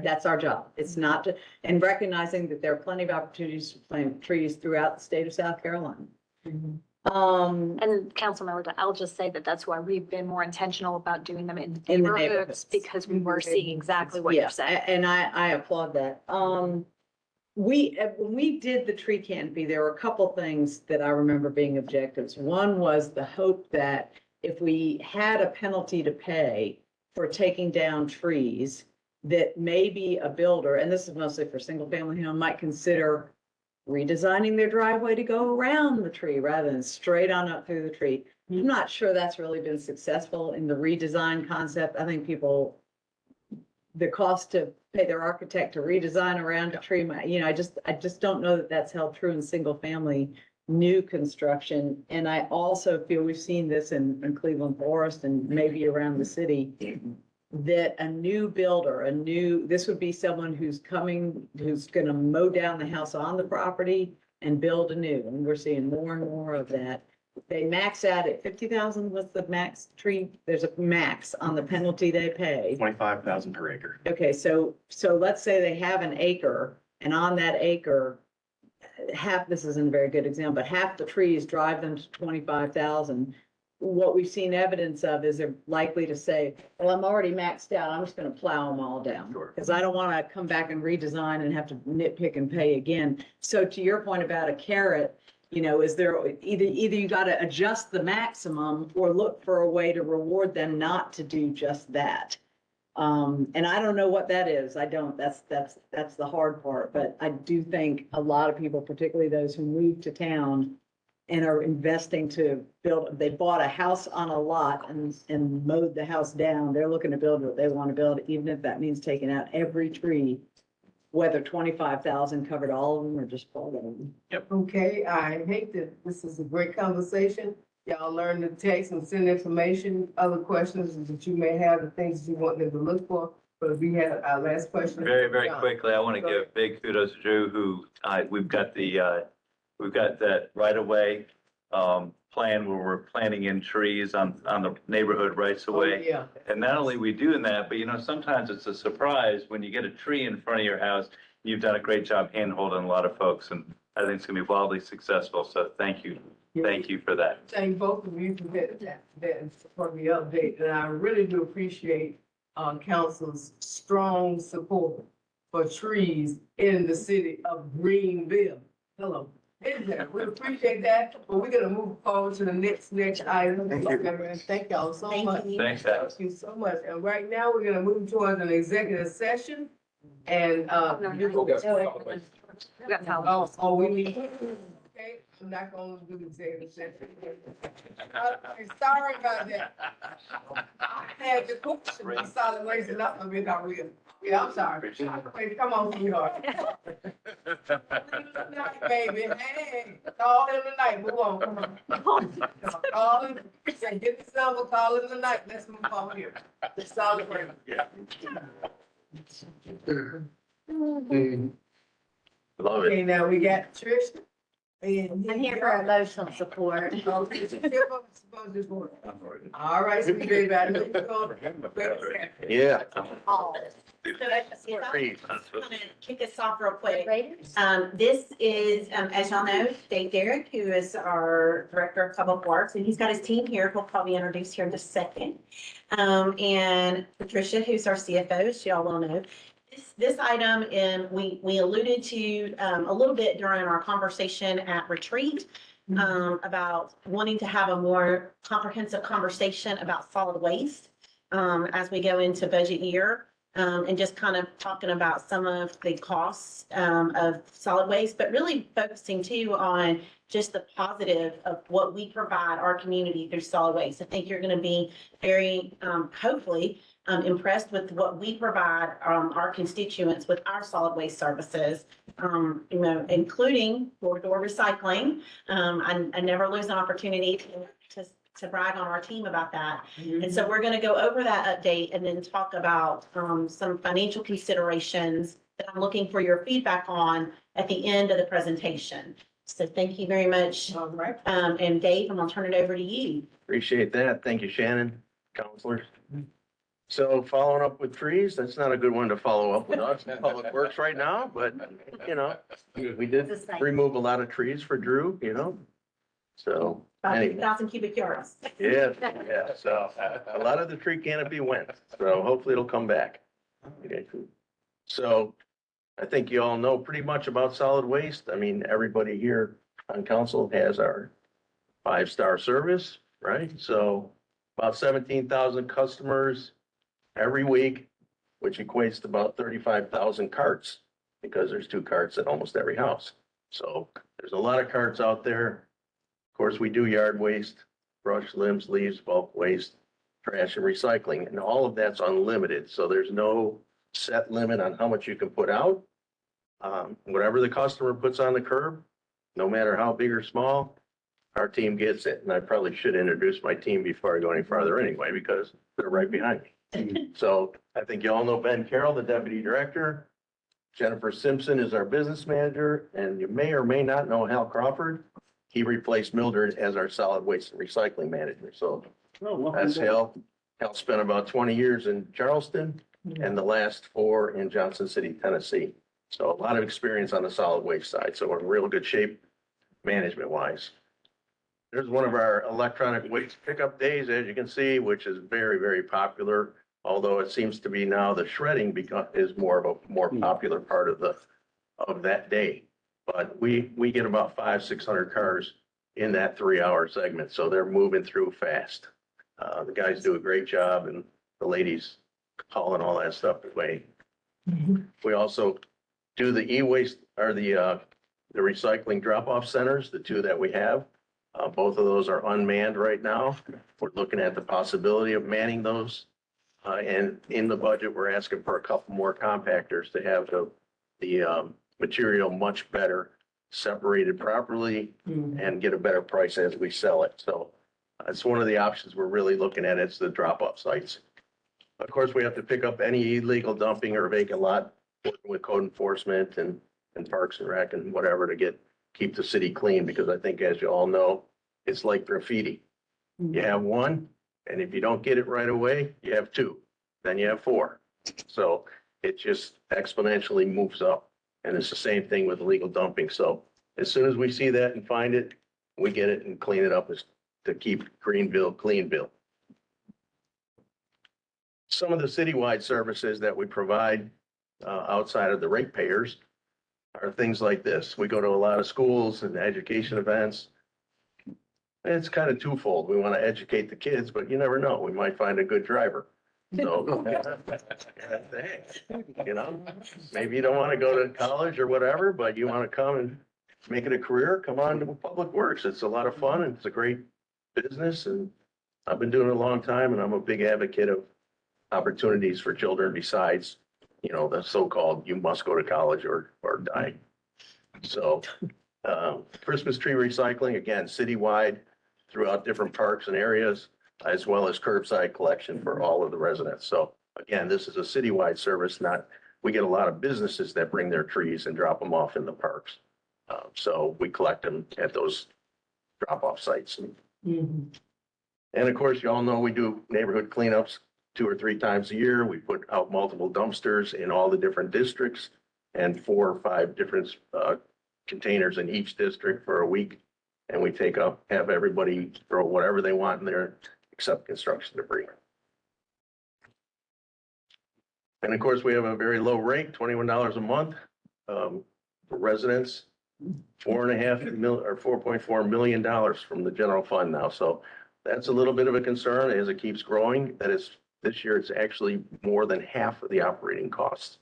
that's our job. It's not to, and recognizing that there are plenty of opportunities to plant trees throughout the state of South Carolina. And Councilman, I'll just say that that's why we've been more intentional about doing them in the In the neighborhoods, neighborhoods. because we were seeing exactly what you're Yeah, saying. and I applaud that. When we did the tree canopy, there were a couple things that I remember being objectives. One was the hope that if we had a penalty to pay for taking down trees, that maybe a builder, and this is mostly for single family home, might consider redesigning their driveway to go around the tree rather than straight on up through the tree. I'm not sure that's really been successful in the redesign concept. I think people, the cost to pay their architect to redesign around a tree, you know, I just don't know that that's held true in single family new construction. And I also feel we've seen this in Cleveland Forest and maybe around the city, that a new builder, this would be someone who's gonna mow down the house on the property and build anew. And we're seeing more and more of that. They max out at 50,000. What's the max tree? There's a max on the penalty they pay. 25,000 per acre. Okay, so let's say they have an acre, and on that acre, this isn't a very good example, but half the trees drive them to 25,000. What we've seen evidence of is they're likely to say, well, I'm already maxed out, I'm just gonna plow them all down. Sure. Because I don't wanna come back and redesign and have to nitpick and pay again. So to your point about a carrot, you know, is there either you gotta adjust the maximum or look for a way to reward them not to do just that. And I don't know what that is. I don't, that's the hard part. But I do think a lot of people, particularly those who move to town and are investing to build, they bought a house on a lot and mowed the house down. They're looking to build what they want to build, even if that means taking out every tree, whether 25,000 covered all of them or just part of them. Okay, I hate that this is a great conversation. Y'all learn to text and send information, other questions that you may have, the things you want them to look for. But we had our last question. Very, very John. quickly, I want to Go give ahead. big kudos to Drew, who, we've got that right away plan where we're planting in trees on the neighborhood rights Oh, away. yeah. And not only we doing that, but sometimes it's a surprise when you get a tree in front of your house. You've done a great job hand-holding a lot of folks, and I think it's gonna be wildly successful. So thank you. Thank you for that. Thank both of you for for the update, and I really do appreciate council's strong support for trees in the city of Greenville. Hello. Isn't that? We appreciate that, but we're gonna move forward to the next item. Thank y'all so much. Thank you. Thanks, Alex. Thank you so much. And right now, we're gonna move towards an executive session. And, We got Tyler. we need, okay, I'm not gonna do executive session. Sorry about that. I had the question, we solid waste and nothing, we not real. Yeah, I'm sorry. Wait, come on, sweetheart. Tonight, baby, hey, call him tonight, move on, come on. Call him, say, get this number, call him tonight, let's move on here. It's solid waste. Love it. Okay, now we got Trish. And I'm here for emotional support. All right, sweet baby, I know you're going. Yeah. So, Trees. I'm gonna kick us off real quick. Raiders? This is, as y'all know, Dave Derrick, who is our Director of Public Works, and he's got his team here. He'll probably introduce here in just a second. And Patricia, who's our CFO, as y'all well know. This item, we alluded to a little bit during our conversation at retreat about wanting to have a more comprehensive conversation about solid waste as we go into budget year. And just kind of talking about some of the costs of solid waste, but really focusing too on just the positive of what we provide our community through solid waste. I think you're going to be very, hopefully, impressed with what we provide our constituents with our solid waste services, including door-to-door recycling. I never lose an opportunity to brag on our team about that. And so we're going to go over that update and then talk about some financial considerations that I'm looking for your feedback on at the end of the presentation. So thank you very much. All right. And Dave, I'm going to turn it over to you. Appreciate that. Thank you, Shannon, counselors. So following up with trees, that's not a good one to follow up with us, Public Works right now, but we did remove a lot of trees for Drew, So About anyway, 2,000 cubic yards. yeah, so a lot of the tree canopy went, so hopefully it'll come back. Okay. So I think you all know pretty much about solid waste. I mean, everybody here on council has our 5-star service, right? So about 17,000 customers every week, which equates to about 35,000 carts because there's 2 carts at almost every house. So there's a lot of carts out there. Of course, we do yard waste, brush, limbs, leaves, bulk waste, trash and recycling, and all of that's unlimited. So there's no set limit on how much you can put out. Whatever the customer puts on the curb, no matter how big or small, our team gets it. And I probably should introduce my team before I go any farther anyway, because they're right behind me. So I think you all know Ben Carroll, the deputy director. Jennifer Simpson is our business manager, and you may or may not know Hal Crawford. He replaced Mildred as our solid waste and recycling manager. So that's Hal. Hal spent about 20 years in Charleston and the last 4 in Johnson City, Tennessee. So a lot of experience on the solid waste side. So we're in real good shape management wise. There's one of our electronic waste pickup days, as you can see, which is very, very popular. Although it seems to be now the shredding is more of a more popular part of that day. But we get about 500-600 cars in that 3-hour segment, so they're moving through fast. The guys do a great job, and the ladies hauling all that stuff away. We also do the e-waste or the recycling drop-off centers, the two that we have. Both of those are unmanned right now. We're looking at the possibility of manning those. And in the budget, we're asking for a couple more compactors to have the material much better separated properly and get a better price as we sell it. So it's one of the options we're really looking at. It's the drop-off sites. Of course, we have to pick up any illegal dumping or vacant lot working with code enforcement and Parks and Rec and whatever to keep the city clean, because I think, as you all know, it's like graffiti. You have one, and if you don't get it right away, you have two, then you have four. So it just exponentially moves up. And it's the same thing with illegal dumping. So as soon as we see that and find it, we get it and clean it up to keep Greenville, Cleanville. Some of the citywide services that we provide outside of the ratepayers are things like this. We go to a lot of schools and education events. And it's kind of twofold. We want to educate the kids, but you never know. We might find a good driver. So, you know, maybe you don't want to go to college or whatever, but you want to come and make it a career, come on to Public Works. It's a lot of fun and it's a great business. And I've been doing it a long time, and I'm a big advocate of opportunities for children besides, you know, the so-called you must go to college or die. So Christmas tree recycling, again, citywide throughout different parks and areas, as well as curbside collection for all of the residents. So again, this is a citywide service, we get a lot of businesses that bring their trees and drop them off in the parks. So we collect them at those drop-off sites. And of course, you all know we do neighborhood cleanups 2 or 3 times a year. We put out multiple dumpsters in all the different districts and 4 or 5 different containers in each district for a week. And we have everybody throw whatever they want in there except construction debris. And of course, we have a very low rate, $21 a month for residents, $4.4 million from the general fund now. So that's a little bit of a concern as it keeps growing. This year, it's actually more than half of the operating costs.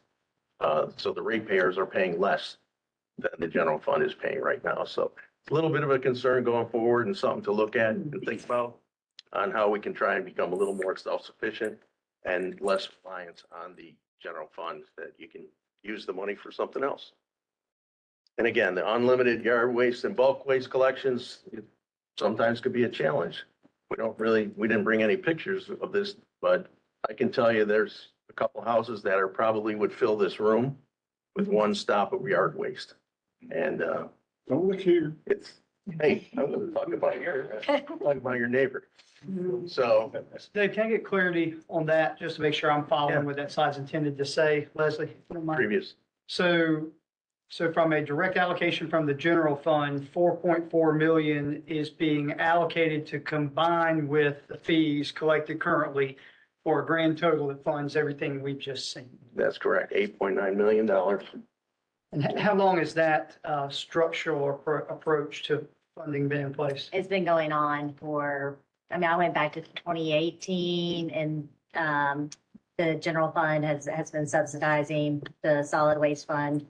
So the ratepayers are paying less than the general fund is paying right now. So it's a little bit of a concern going forward and something to look at and think about on how we can try and become a little more self-sufficient and less reliant on the general fund, that you can use the money for something else. And again, the unlimited yard waste and bulk waste collections sometimes could be a challenge. We didn't bring any pictures of this, but I can tell you there's a couple houses that probably would fill this room with one stop of yard waste. And Don't look here. hey, I'm gonna talk about your neighbor. So Dave, can I get clarity on that, just to make sure I'm following what that slide's intended to say, Leslie? if you don't mind? previous, So from a direct allocation from the general fund, 4.4 million is being allocated to combine with the fees collected currently for a grand total that funds everything we've just seen. that's correct, $8.9 million. And how long has that structural approach to funding been in place? It's been going on I went back to 2018 and the general fund has been subsidizing the solid waste fund.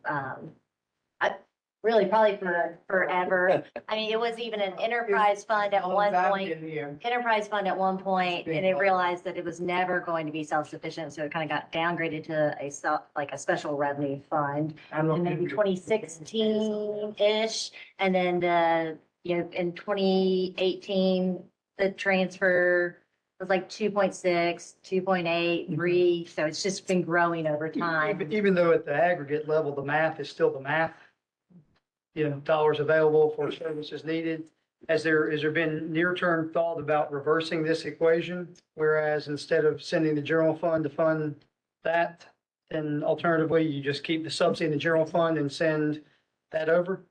Really probably for forever. I mean, it was even an enterprise fund at one point. Enterprise fund at one point, and it realized that it was never going to be self-sufficient, so it kind of got downgraded to a special revenue fund. And maybe 2016-ish, and then in 2018, the transfer was like 2.6, 2.8, 3, so it's just been growing over time. Even though at the aggregate level, the math is still the math, dollars available for services needed. Has there been near-term thought about reversing this equation? Whereas instead of sending the general fund to fund that, then alternatively, you just keep the subsidy in the general fund and send that over?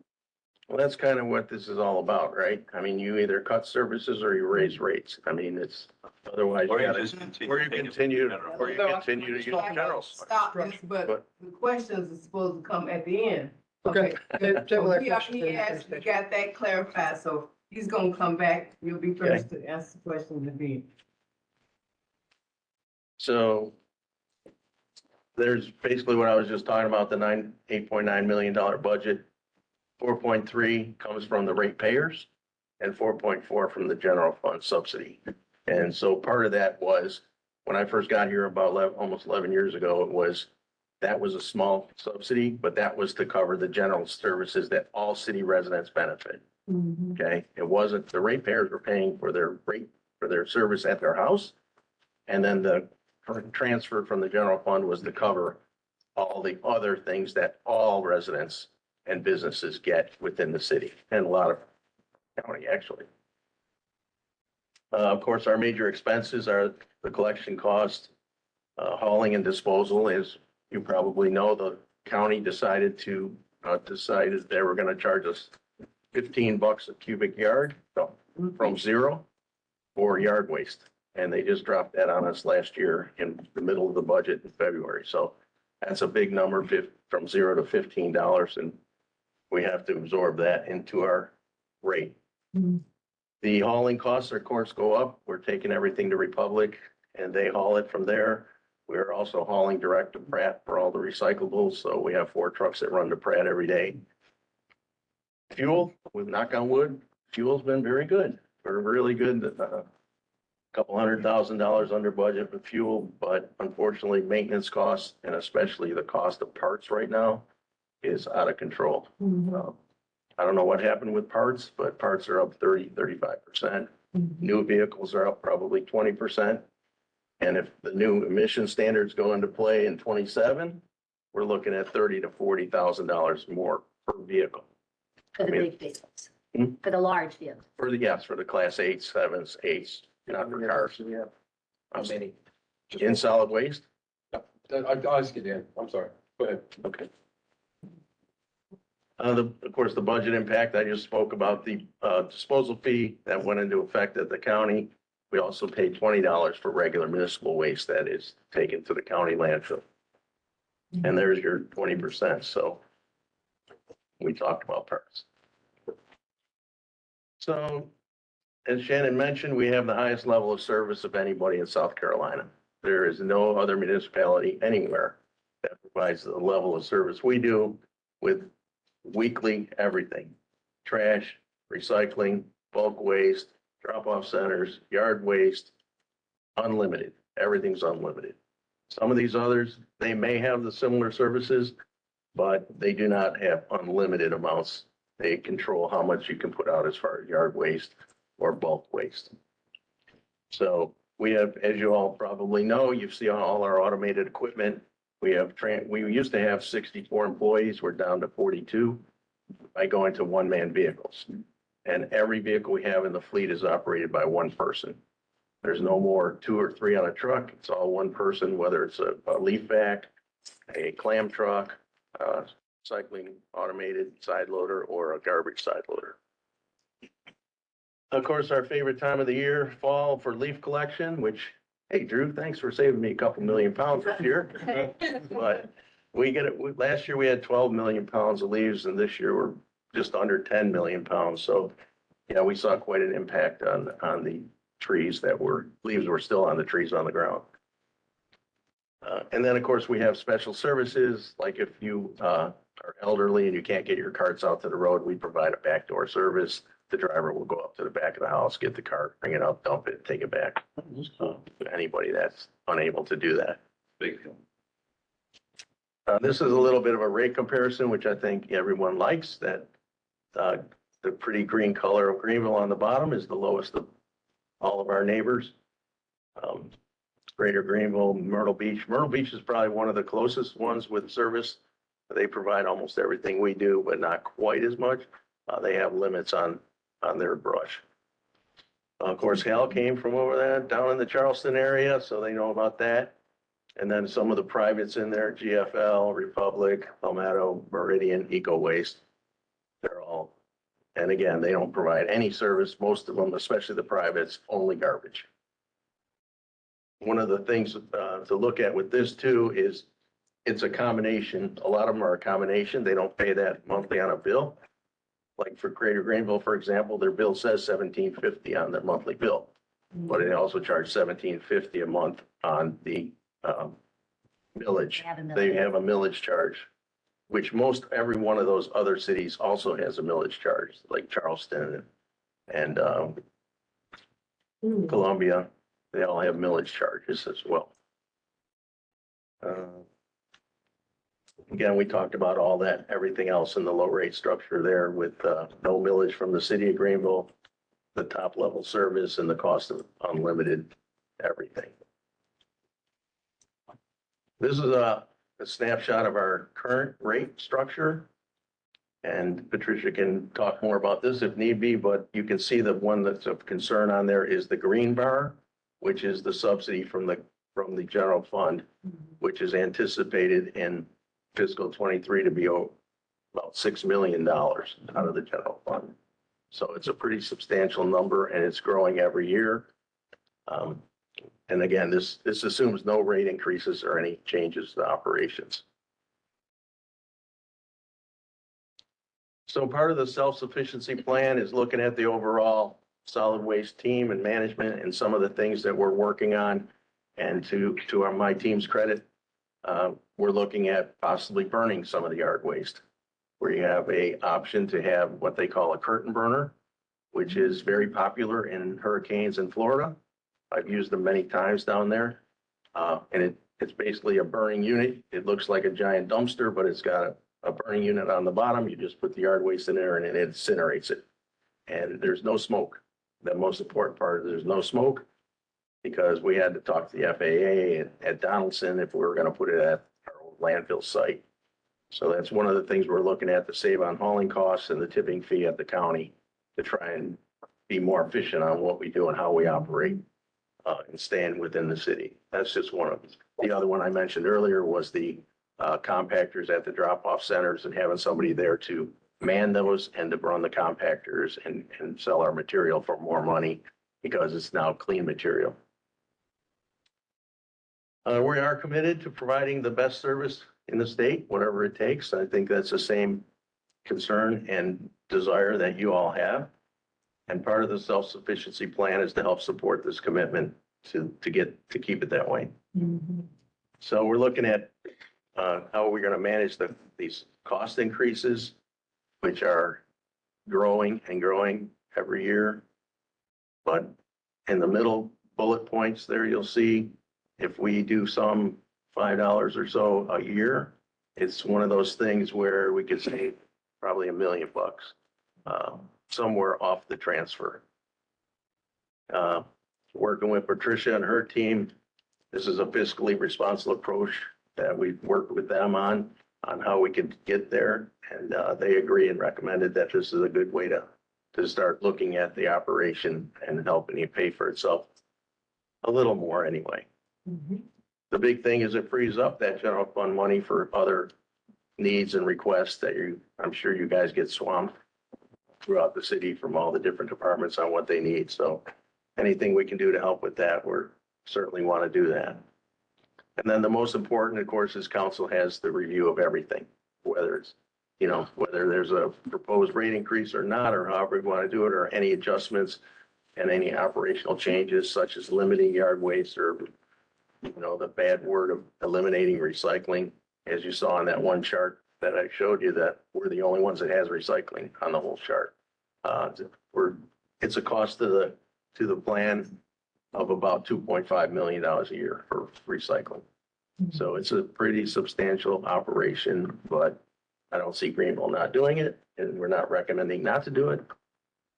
Well, that's kind of what this is all about, right? I mean, you either cut services or you raise rates. I mean, it's otherwise. Or you gotta- just continue Or you to take it continue, from general. or you continue to use general. Stop this, but the questions are supposed to come at the end. Okay. So he actually got that clarified, so he's gonna come back. You'll be first to answer the question at the end. So there's basically what I was just talking about, the $8.9 million budget. 4.3 comes from the ratepayers and 4.4 from the general fund subsidy. And so part of that was, when I first got here about almost 11 years ago, that was a small subsidy, but that was to cover the general services that all city residents benefit. Okay, it wasn't, the ratepayers were paying for their rate, for their service at their house. And then the transfer from the general fund was to cover all the other things that all residents and businesses get within the city, and a lot of county, actually. Of course, our major expenses are the collection cost, hauling and disposal. As you probably know, the county decided they were gonna charge us $15 a cubic yard, from zero for yard waste. And they just dropped that on us last year in the middle of the budget in February. So that's a big number, from $0 to $15, and we have to absorb that into our rate. The hauling costs, of course, go up. We're taking everything to Republic and they haul it from there. We're also hauling direct to Pratt for all the recyclables. So we have 4 trucks that run to Pratt every day. Fuel, with knock on wood, fuel's been very good. We're really good. Couple $100,000 under budget with fuel, but unfortunately, maintenance costs and especially the cost of parts right now is out of control. I don't know what happened with parts, but parts are up 35%. New vehicles are up probably 20%. And if the new emission standards go into play in 27, we're looking at $30,000 to $40,000 more per vehicle. For the big vehicles, for the large vehicles. For the class 8s, 7s, 8s, not for cars. How many? In solid waste? I'll ask you Dan. I'm sorry. Go ahead. Okay. Of course, the budget impact, I just spoke about the disposal fee that went into effect at the county. We also pay $20 for regular municipal waste that is taken to the county landfill. And there's your 20%. So we talked about parts. So as Shannon mentioned, we have the highest level of service of anybody in South Carolina. There is no other municipality anywhere that provides the level of service we do, with weekly everything: trash, recycling, bulk waste, drop-off centers, yard waste, unlimited. Everything's unlimited. Some of these others, they may have the similar services, but they do not have unlimited amounts. They control how much you can put out as far as yard waste or bulk waste. So we have, as you all probably know, you see all our automated equipment. We used to have 64 employees. We're down to 42 by going to one-man vehicles. And every vehicle we have in the fleet is operated by one person. There's no more 2 or 3 on a truck. It's all one person, whether it's a leaf vac, a clam truck, cycling automated side loader, or a garbage side loader. Of course, our favorite time of the year, fall, for leaf collection, which, hey, Drew, thanks for saving me a couple million pounds this year. But we get it, last year we had 12 million pounds of leaves, and this year we're just under 10 million pounds. So, yeah, we saw quite an impact on the trees leaves were still on the trees on the ground. And then, of course, we have special services, like if you are elderly and you can't get your carts out to the road, we provide a backdoor service. The driver will go up to the back of the house, get the cart, bring it up, dump it, take it back. Anybody that's unable to do that. Big deal. This is a little bit of a rate comparison, which I think everyone likes, that the pretty green color of Greenville on the bottom is the lowest of all of our neighbors. Greater Greenville, Myrtle Beach. Myrtle Beach is probably one of the closest ones with service. They provide almost everything we do, but not quite as much. They have limits on their brush. Of course, Hal came from over there, down in the Charleston area, so they know about that. And then some of the privates in there, GFL, Republic, Palmetto, Meridian, Eco Waste. They're all, and again, they don't provide any service. Most of them, especially the privates, only garbage. One of the things to look at with this too is it's a combination. A lot of them are a combination. They don't pay that monthly on a bill. Like for Greater Greenville, for example, their bill says $17.50 on their monthly bill, but they also charge $17.50 a month on the millage. They have a They millage. have a millage charge, which most, every one of those other cities also has a millage charge, like Charleston and Columbia. They all have millage charges as well. Again, we talked about all that, everything else in the low rate structure there with no millage from the city of Greenville, the top level service and the cost of unlimited everything. This is a snapshot of our current rate structure. And Patricia can talk more about this if need be, but you can see the one that's of concern on there is the green bar, which is the subsidy from the general fund, which is anticipated in fiscal 23 to be about $6 million out of the general fund. So it's a pretty substantial number and it's growing every year. And again, this assumes no rate increases or any changes to operations. So part of the self-sufficiency plan is looking at the overall solid waste team and management and some of the things that we're working on. And to my team's credit, we're looking at possibly burning some of the yard waste, where you have a option to have what they call a curtain burner, which is very popular in hurricanes in Florida. I've used them many times down there. And it's basically a burning unit. It looks like a giant dumpster, but it's got a burning unit on the bottom. You just put the yard waste in there and it incinerates it. And there's no smoke. The most important part is there's no smoke, because we had to talk to the FAA at Donaldson if we were going to put it at our old landfill site. So that's one of the things we're looking at to save on hauling costs and the tipping fee at the county to try and be more efficient on what we do and how we operate and staying within the city. That's just one of them. The other one I mentioned earlier was the compactors at the drop-off centers and having somebody there to man those and to run the compactors and sell our material for more money because it's now clean material. We are committed to providing the best service in the state, whatever it takes. I think that's the same concern and desire that you all have. And part of the self-sufficiency plan is to help support this commitment to keep it that way. So we're looking at how we're going to manage these cost increases, which are growing and growing every year. But in the middle bullet points there, you'll see if we do some $5 or so a year, it's one of those things where we could save probably $1 million somewhere off the transfer. Working with Patricia and her team, this is a fiscally responsible approach that we've worked with them on how we could get there. And they agree and recommended that this is a good way to start looking at the operation and helping you pay for itself a little more anyway. The big thing is it frees up that general fund money for other needs and requests that I'm sure you guys get swamped throughout the city from all the different departments on what they need. So anything we can do to help with that, we're certainly want to do that. And then the most important, of course, is council has the review of everything, whether it's, whether there's a proposed rate increase or not, or however we want to do it, or any adjustments and any operational changes such as limiting yard waste or, the bad word of eliminating recycling. As you saw on that one chart that I showed you, that we're the only ones that has recycling on the whole chart. It's a cost to the plan of about $2.5 million a year for recycling. So it's a pretty substantial operation, but I don't see Greenville not doing it, and we're not recommending not to do it.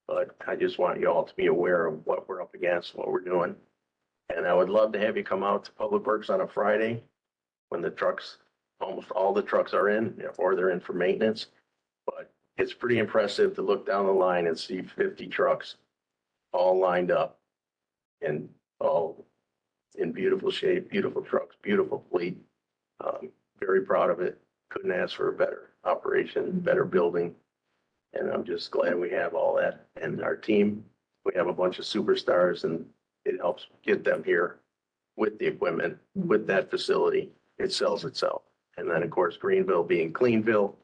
But I just want you all to be aware of what we're up against, what we're doing. And I would love to have you come out to Public Works on a Friday when the trucks, almost all the trucks are in, or they're in for maintenance. But it's pretty impressive to look down the line and see 50 trucks all lined up and all in beautiful shape, beautiful trucks, beautiful fleet. Very proud of it. Couldn't ask for a better operation, better building. And I'm just glad we have all that. And our team, we have a bunch of superstars, and it helps get them here with the equipment, with that facility. It sells itself. And then, of course, Greenville being Cleanville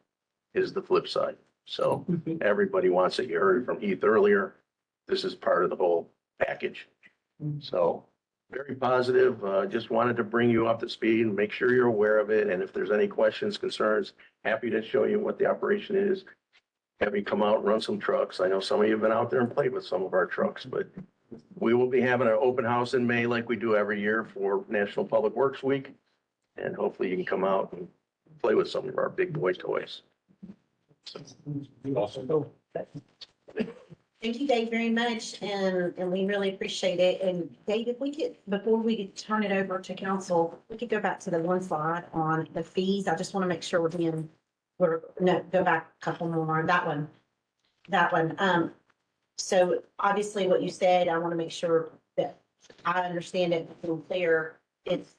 is the flip side. So everybody wants it. You heard from Heath earlier. This is part of the whole package. So very positive. Just wanted to bring you up to speed and make sure you're aware of it. And if there's any questions, concerns, happy to show you what the operation is. Have you come out and run some trucks. I know some of you have been out there and played with some of our trucks, but we will be having an open house in May like we do every year for National Public Works Week. And hopefully you can come out and play with some of our big boy toys. Thank you, Dave, very much, and we really appreciate it. And Dave, if we could, before we turn it over to council, we could go back to the one slide on the fees. I just want to make sure go back a couple more, that one. So obviously what you said, I want to make sure that I understand it clear. It's,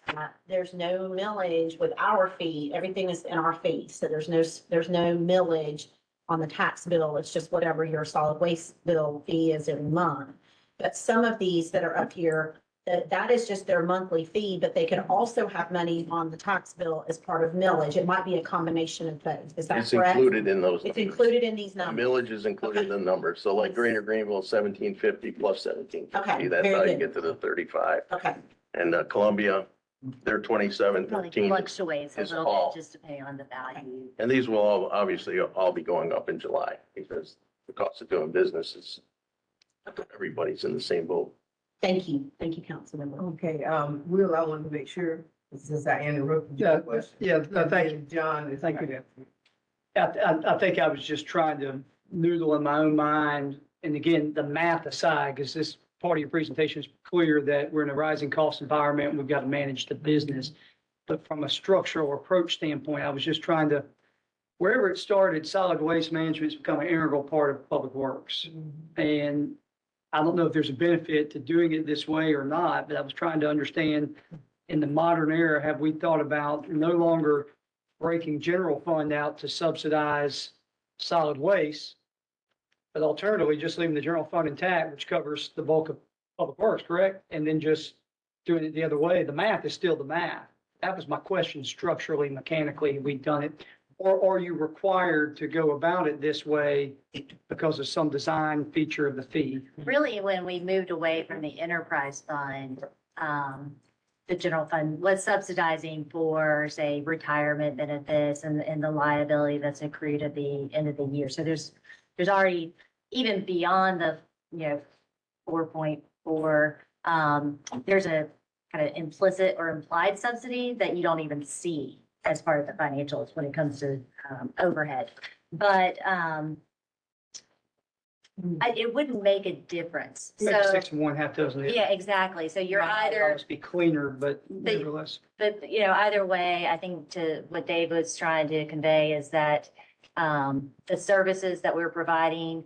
there's no millage with our fee. Everything is in our fee. So there's no millage on the tax bill. It's just whatever your solid waste bill fee is every month. But some of these that are up here, that is just their monthly fee, but they can also have money on the tax bill as part of millage. It might be a combination of both. Is that It's correct? included in those. It's included in these numbers. Millage is included in the numbers. So like Greater Greenville, 1750 plus 1750. Okay, That's very how you good. get to the 35. Okay, And Columbia, they're Well, it 2713. fluctuates a is little all. bit, just depending on the value. And these will obviously all be going up in July because the cost of doing business is, everybody's in the same boat. thank you. Thank you, Councilmember. Okay, Will, I want to make sure, since I interrupted Yeah, your question. yeah, no, thank you. And John is. Thank you. I think I was just trying to noodle in my own mind. And again, the math aside, because this part of your presentation is clear that we're in a rising cost environment and we've got to manage the business. But from a structural approach standpoint, I was just trying to, wherever it started, solid waste management has become an integral part of public works. And I don't know if there's a benefit to doing it this way or not, but I was trying to understand in the modern era, have we thought about no longer breaking general fund out to subsidize solid waste, but alternatively, just leaving the general fund intact, which covers the bulk of public works, correct? And then just doing it the other way. The math is still the math. That was my question, structurally, mechanically, we've done it. Or are you required to go about it this way because of some design feature of the fee? Really, when we moved away from the enterprise fund, the general fund was subsidizing for, say, retirement benefits and the liability that's accrued at the end of the year. So there's already, even beyond the, 4.4, there's a kind of implicit or implied subsidy that you don't even see as part of the financials when it comes to overhead. But it wouldn't make a difference. Maybe So, 6 and 1/2 dozen. yeah, exactly. So you're either, Must be cleaner, but nevertheless. but either way, I think to what Dave was trying to convey is that the services that we're providing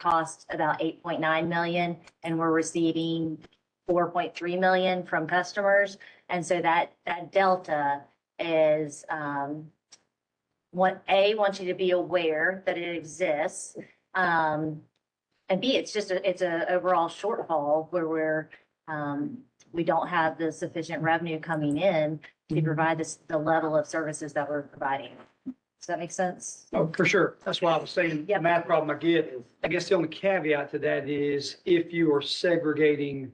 cost about 8.9 million and we're receiving 4.3 million from customers. And so that delta is, wants you to be aware that it exists. And B, it's a overall shortfall where we don't have the sufficient revenue coming in to provide the level of services that we're providing. Does that make sense? Oh, for sure. That's why I was saying the Yep. math problem I get. I guess the only caveat to that is if you are segregating,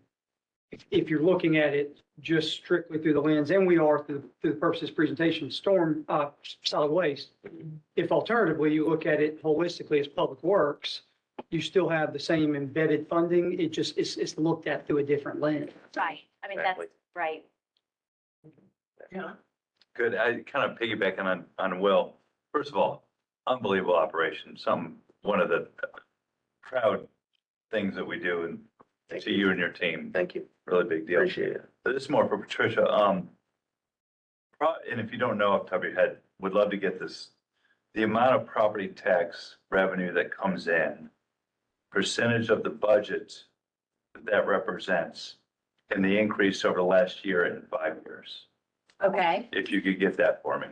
if you're looking at it just strictly through the lens, and we are through the purpose of this presentation, solid waste. If alternatively, you look at it holistically as public works, you still have the same embedded funding. It's looked at through a different lens. Right. I mean, that's right. Yeah. Good. I kind of piggybacking on Will. First of all, unbelievable operation. One of the proud things that we do, and to you and your team. Thank you. Really big deal. Appreciate it. This is more for Patricia. And if you don't know off the top of your head, would love to get this. The amount of property tax revenue that comes in, percentage of the budget that represents, and the increase over the last year and 5 years. Okay. If you could get that for me,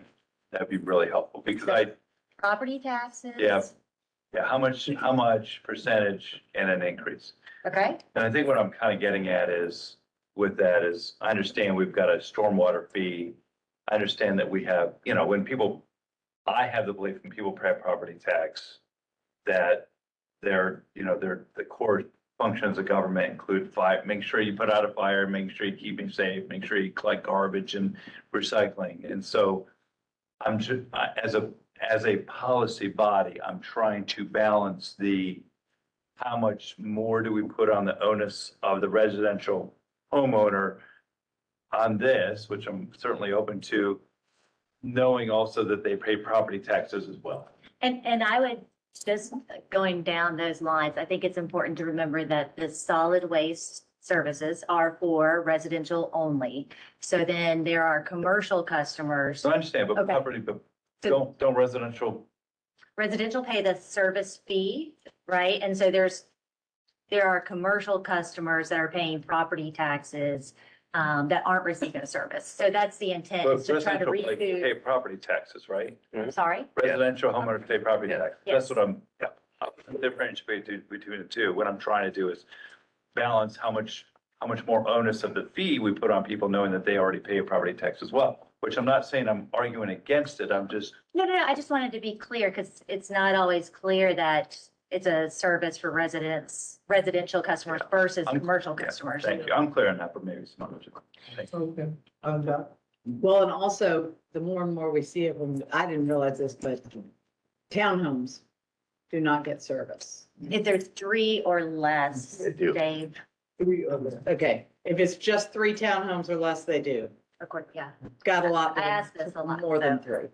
that'd be really helpful because Property taxes. Yeah. How much percentage and an increase? Okay. And I think what I'm kind of getting at is, with that is, I understand we've got a stormwater fee. I understand that we have, I have the belief when people pay property tax, that the core functions of government include fire, make sure you put out a fire, make sure you keep it safe, make sure you collect garbage and recycling. And so I'm just, as a policy body, I'm trying to balance how much more do we put on the onus of the residential homeowner on this, which I'm certainly open to, knowing also that they pay property taxes as well. And I would, just going down those lines, I think it's important to remember that the solid waste services are for residential only. So then there are commercial customers. So I understand, but Okay. property, but don't residential, Residential pay the service fee, right? And so there are commercial customers that are paying property taxes that aren't receiving a service. So that's the intent, but is to try to residential pay recoup. property taxes, right? Sorry? Residential homeowners pay property tax. Yes. That's what I'm differentiating between the two. What I'm trying to do is balance how much more onus of the fee we put on people knowing that they already pay a property tax as well, which I'm not saying I'm arguing against it. I'm just, No, I just wanted to be clear because it's not always clear that it's a service for residential customers versus commercial customers. thank you. I'm clear on that, but maybe some others. Thank you. Okay, I'm done. Well, and also, the more and more we see of them, I didn't realize this, but townhomes do not get service. If there's 3 or less, They do. Dave, 3 others. Okay, if it's just 3 townhomes or less, they do. of course, yeah. Got a lot. I asked this a lot, More than 3.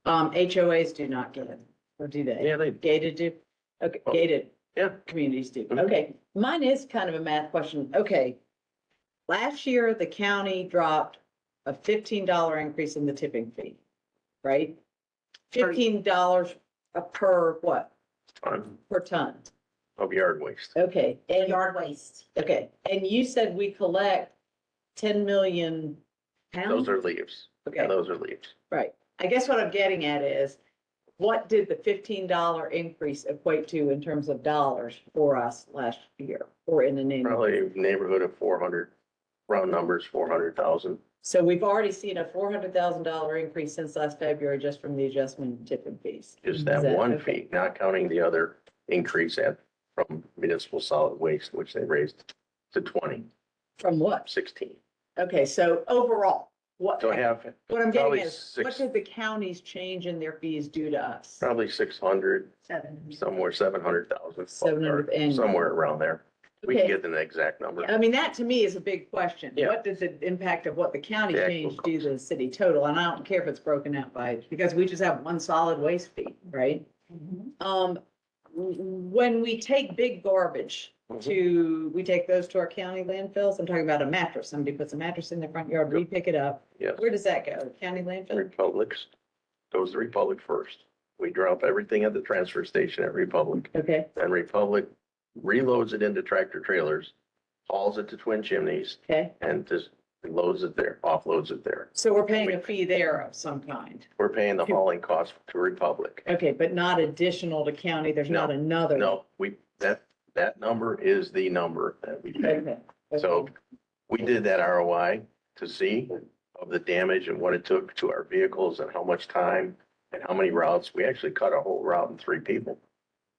HOAs do not get it, or do they? Yeah, they, Gated do? Okay, gated. Yeah. Communities do. Mhm. Okay, mine is kind of a math question. Okay. Last year, the county dropped a $15 increase in the tipping fee, right? $15 per what? ton Per ton. of yard waste. Okay, and Yard waste. okay, and you said we collect 10 million pounds? Those are leaves. Okay. Yeah, those are leaves. Right. I guess what I'm getting at is, what did the $15 increase equate to in terms of dollars for us last year or in the neighborhood? Probably neighborhood of 400, round numbers, 400,000. So we've already seen a $400,000 increase since last February just from the adjustment in tipping fees. Just that Is that one okay? fee, not counting the other increase from municipal solid waste, which they raised to 20, From what? 16. Okay, so overall, what So half, I'm getting probably is, what did the counties change in their fees due to us? probably 600, 7. somewhere 700,000. 700 or annually. Somewhere around there. We can Okay. get an exact number. I mean, that to me is a big question. Yeah. What does the impact of what the county The actual changed do to the city total? And I don't care if it's broken out by, because we just have one solid waste fee, right? When we take big garbage we take those to our county landfills. I'm talking about a mattress. Somebody puts a mattress in their front yard, we pick it up. Yes. Where does that go? County landfill? Republics, goes to Republic first. We drop everything at the transfer station at Republic. Okay, Then Republic reloads it into tractor trailers, hauls it to Twin Chimneys, okay. and just loads it there, offloads it there. So we're paying a fee there of some kind. We're paying the hauling cost to Republic. Okay, but not additional to county. There's not another. No, that number is the number that we pay. Okay. So we did that ROI to see of the damage and what it took to our vehicles and how much time and how many routes. We actually cut a whole route in 3 people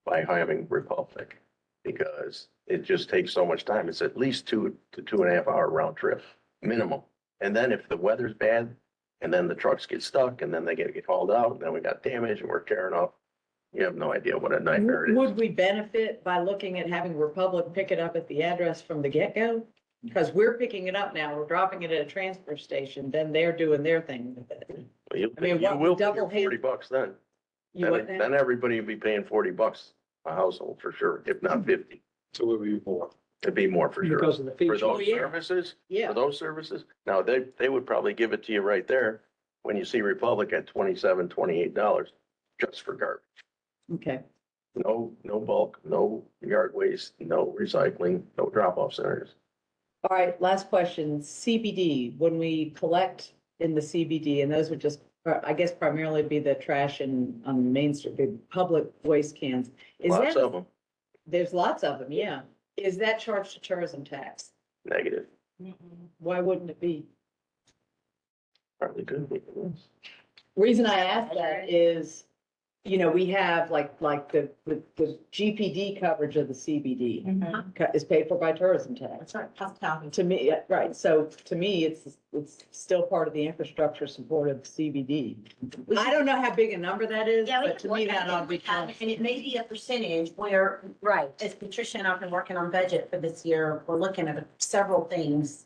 by having Republic because it just takes so much time. It's at least 2 to 2.5 hour round trip minimum. And then if the weather's bad and then the trucks get stuck and then they get hauled out, and then we got damage and we're tearing up. You have no idea what a nightmare it is. Would we benefit by looking at having Republic pick it up at the address from the get-go? Because we're picking it up now, we're dropping it at a transfer station, then they're doing their thing with it. Well, you I mean, you what, will pay double hand- $40 then. You what Then now? everybody will be paying $40 a household for sure, if not 50. So it would be more. It'd be more for sure. Because of the fee. For those yeah. services, Yeah, for those services, now they would probably give it to you right there when you see Republic at $27, $28 just for garbage. okay. No bulk, no yard waste, no recycling, no drop-off centers. All right, last question. CBD, when we collect in the CBD, and those would just, I guess primarily be the trash and on Main Street, the public waste cans. Is Lots that, of them, there's lots of them, yeah. Is that charged to tourism tax? negative, Why wouldn't it be? probably could be. Reason I ask that is you know, we have like the GPD coverage of the CBD is paid for by tourism tax. That's right, hospitality. To me, yeah, right, so to me, it's still part of the infrastructure support of CBD. I don't know how big a number that is, Yeah, we but can to me, look at that ought to be. it. And it may be a percentage where, Right. as Patricia and I've been working on budget for this year, we're looking at several things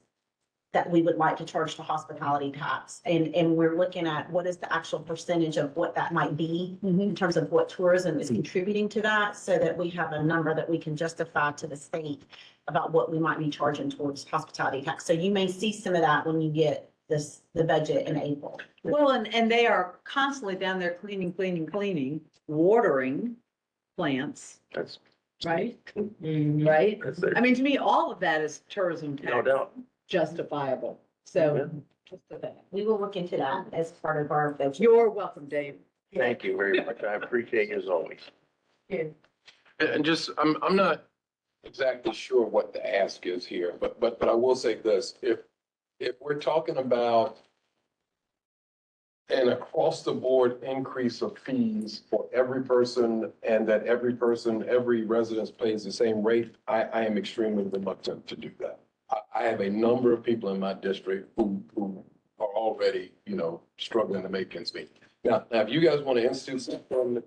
that we would like to charge to hospitality tax. And we're looking at what is the actual percentage of what that might be in terms of what tourism is contributing to that, so that we have a number that we can justify to the state about what we might be charging towards hospitality tax. So you may see some of that when you get the budget in April. Well, and they are constantly down there cleaning, watering plants, That's, right? Mhm. Right? that's their, I mean, to me, all of that is tourism no tax doubt. justifiable. So just for that. We will look into that as part of our budget. You're welcome, Dave. Thank you very much. I appreciate you as always. Yeah. And just, I'm not exactly sure what the ask is here, but I will say this, if we're talking about an across the board increase of fees for every person, and that every resident pays the same rate, I am extremely reluctant to do that. I have a number of people in my district who are already, struggling to make ends meet. Now, if you guys want to institute something,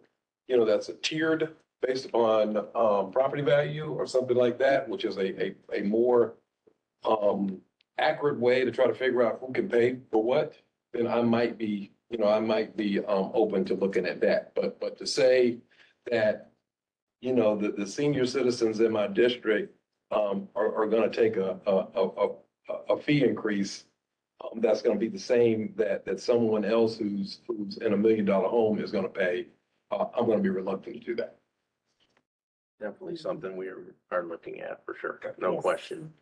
that's a tiered based upon, property value or something like that, which is a more, accurate way to try to figure out who can pay for what, then I might be, open to looking at that. But to say that, the senior citizens in my district, are gonna take a fee increase, that's gonna be the same that someone else who's in $1 million home is gonna pay, I'm gonna be reluctant to do that. Definitely something we are looking at for sure. No Yes. question.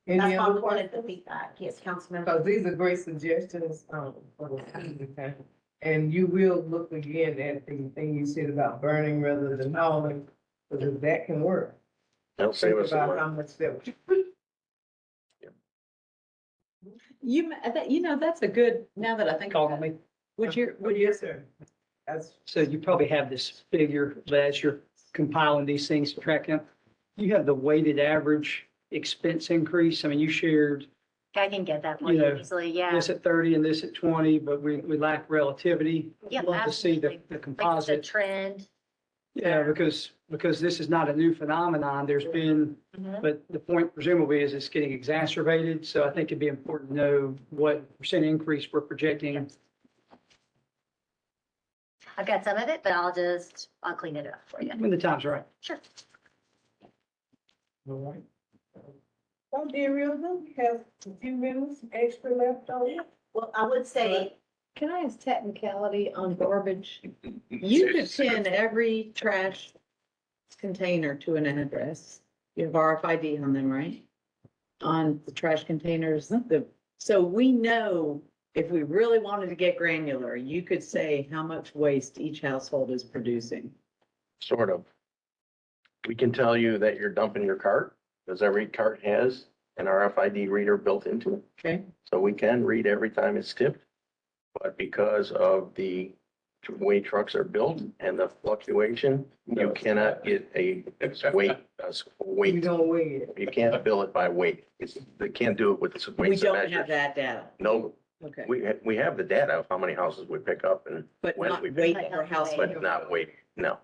Any That's why other we wanted questions? the feedback. Yes, Councilmember. Because these are great suggestions, for the city, okay? And you will look again at the thing you said about burning rather than hauling, because that can work. That'll save Think us some about how money. much that would. That's a good, now that I think. Call on me. Would you, Yes, sir. That's, So you probably have this figure, but as you're compiling these things to track out, you have the weighted average expense increase. I mean, you shared I can get that for You you know, easily, yeah. this at 30 and this at 20, but we lack relativity. Yeah, Love to see the absolutely. Like it's a composite. trend. Yeah, because this is not a new phenomenon. There's been, Mhm. but the point presumably is it's getting exacerbated. So I think it'd be important to know what percent increase we're projecting. I've got some of it, but I'll clean it up for you. When the time's right. Sure. all right. Oh, dear, Reardon, we have a few minutes extra left on it. Well, I would say, can I ask technicality on garbage? You could pin every trash container to an address. You have RFID on them, right? On the trash containers, so we know if we really wanted to get granular, you could say how much waste each household is producing. Sort of. We can tell you that you're dumping your cart, because every cart has an RFID reader built into it. Okay. So we can read every time it's tipped. But because of the way trucks are built and the fluctuation, you cannot get a weight, We weight. don't weigh it. You can't bill it by weight. They can't do it with the We weights and don't have measures. that data. No, Okay. we have the data of how many houses we pick up and But when not we weight pick per household. but not weight, no.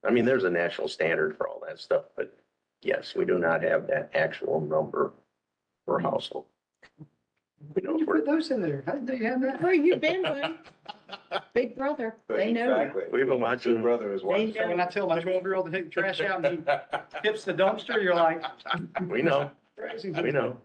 I mean, there's a national standard for all that stuff, but yes, we do not have that actual number per household. We know You for, put those in there. How did they have that? Where you been, buddy? Big brother, they know. we've been watching, Brother is one. They So when I tell my 12-year-old to take the trash out and he tips the dumpster, you're like, we know, crazy. we know.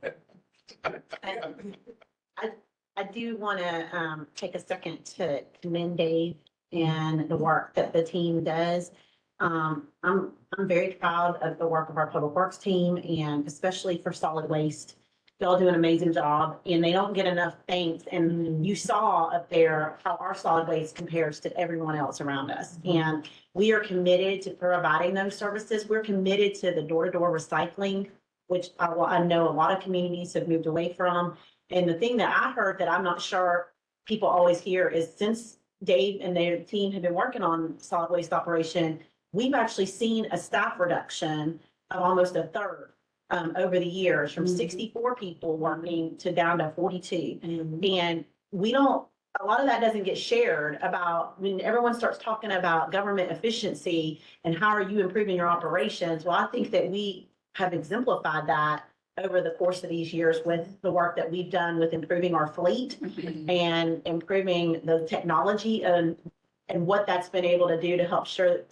I do want to take a second to commend Dave and the work that the team does. I'm very proud of the work of our public works team and especially for solid waste. Y'all do an amazing job and they don't get enough thanks. And you saw up there how our solid waste compares to everyone else around us. And we are committed to providing those services. We're committed to the door-to-door recycling, which I know a lot of communities have moved away from. And the thing that I heard that I'm not sure people always hear is since Dave and their team have been working on solid waste operation, we've actually seen a staff reduction of almost a third over the years, from 64 people working to down to 42. And we don't, a lot of that doesn't get shared about, when everyone starts talking about government efficiency and how are you improving your operations? Well, I think that we have exemplified that over the course of these years with the work that we've done with improving our fleet and improving the technology and what that's been able to do to help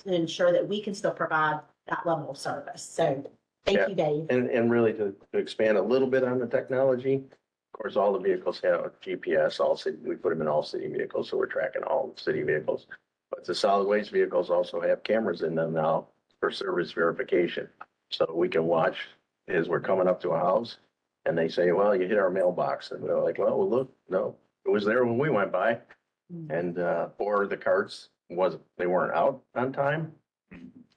ensure that we can still provide that level of service. So thank you, Dave. And really to expand a little bit on the technology, of course, all the vehicles have GPS, we put them in all city vehicles, so we're tracking all city vehicles. But the solid waste vehicles also have cameras in them now for service verification. So we can watch as we're coming up to a house and they say, well, you hit our mailbox. And we're like, well, look, no, it was there when we went by. And, or the carts they weren't out on time.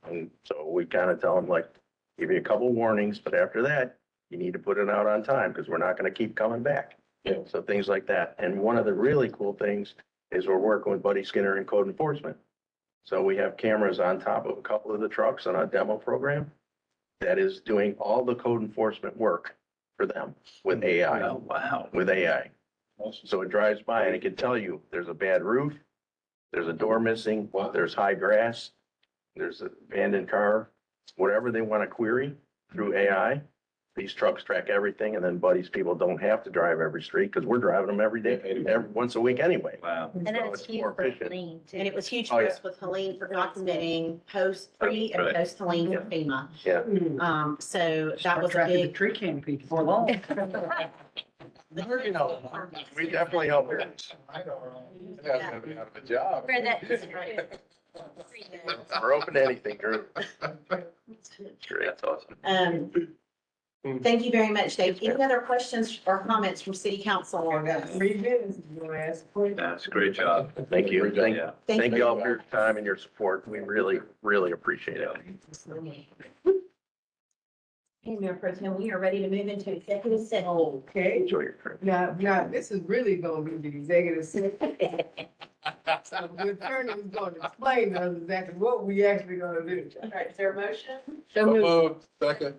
And so we kind of tell them, like, give you a couple warnings, but after that, you need to put it out on time because we're not going to keep coming back. Yeah. So things like that. And one of the really cool things is we're working with Buddy Skinner and code enforcement. So we have cameras on top of a couple of the trucks on a demo program that is doing all the code enforcement work for them with AI. Oh, wow. With AI. So it drives by and it can tell you there's a bad roof, there's a door missing, there's high grass, there's an abandoned car, whatever they want to query through AI. These trucks track everything, and then Buddy's people don't have to drive every street because we're driving them every day, once a week anyway. Wow. And then So it's it's huge more for efficient. Helene too. And it was huge Oh, for yeah. us with Helene for documenting pre and Right. post Helene for FEMA. Yeah. So that Start was a tracking the big. tree canopy before long. We definitely help. For that. We're open to anything, Drew. That's awesome. Thank you very much, Dave. Any other questions or comments from city council I on got this? 3 minutes, you want to ask a question? That's a great job. Thank you. Yeah. Thank you all for your time and your support. We really, really appreciate it. Hey, Mayor Pro Tem, we are ready to move into executive session. Okay, Enjoy your trip. now, this is really gonna be the executive session. So the attorney is gonna explain to us exactly what we actually gonna do. All right, is there a motion? Second.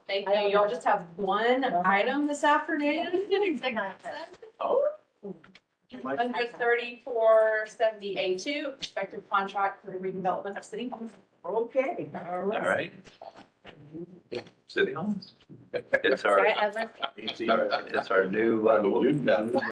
Thank you. Y'all just have one item this afternoon. Under 3470A2, expected contract for the redevelopment of city homes. Okay, all All right. right. City Hall. It's our new.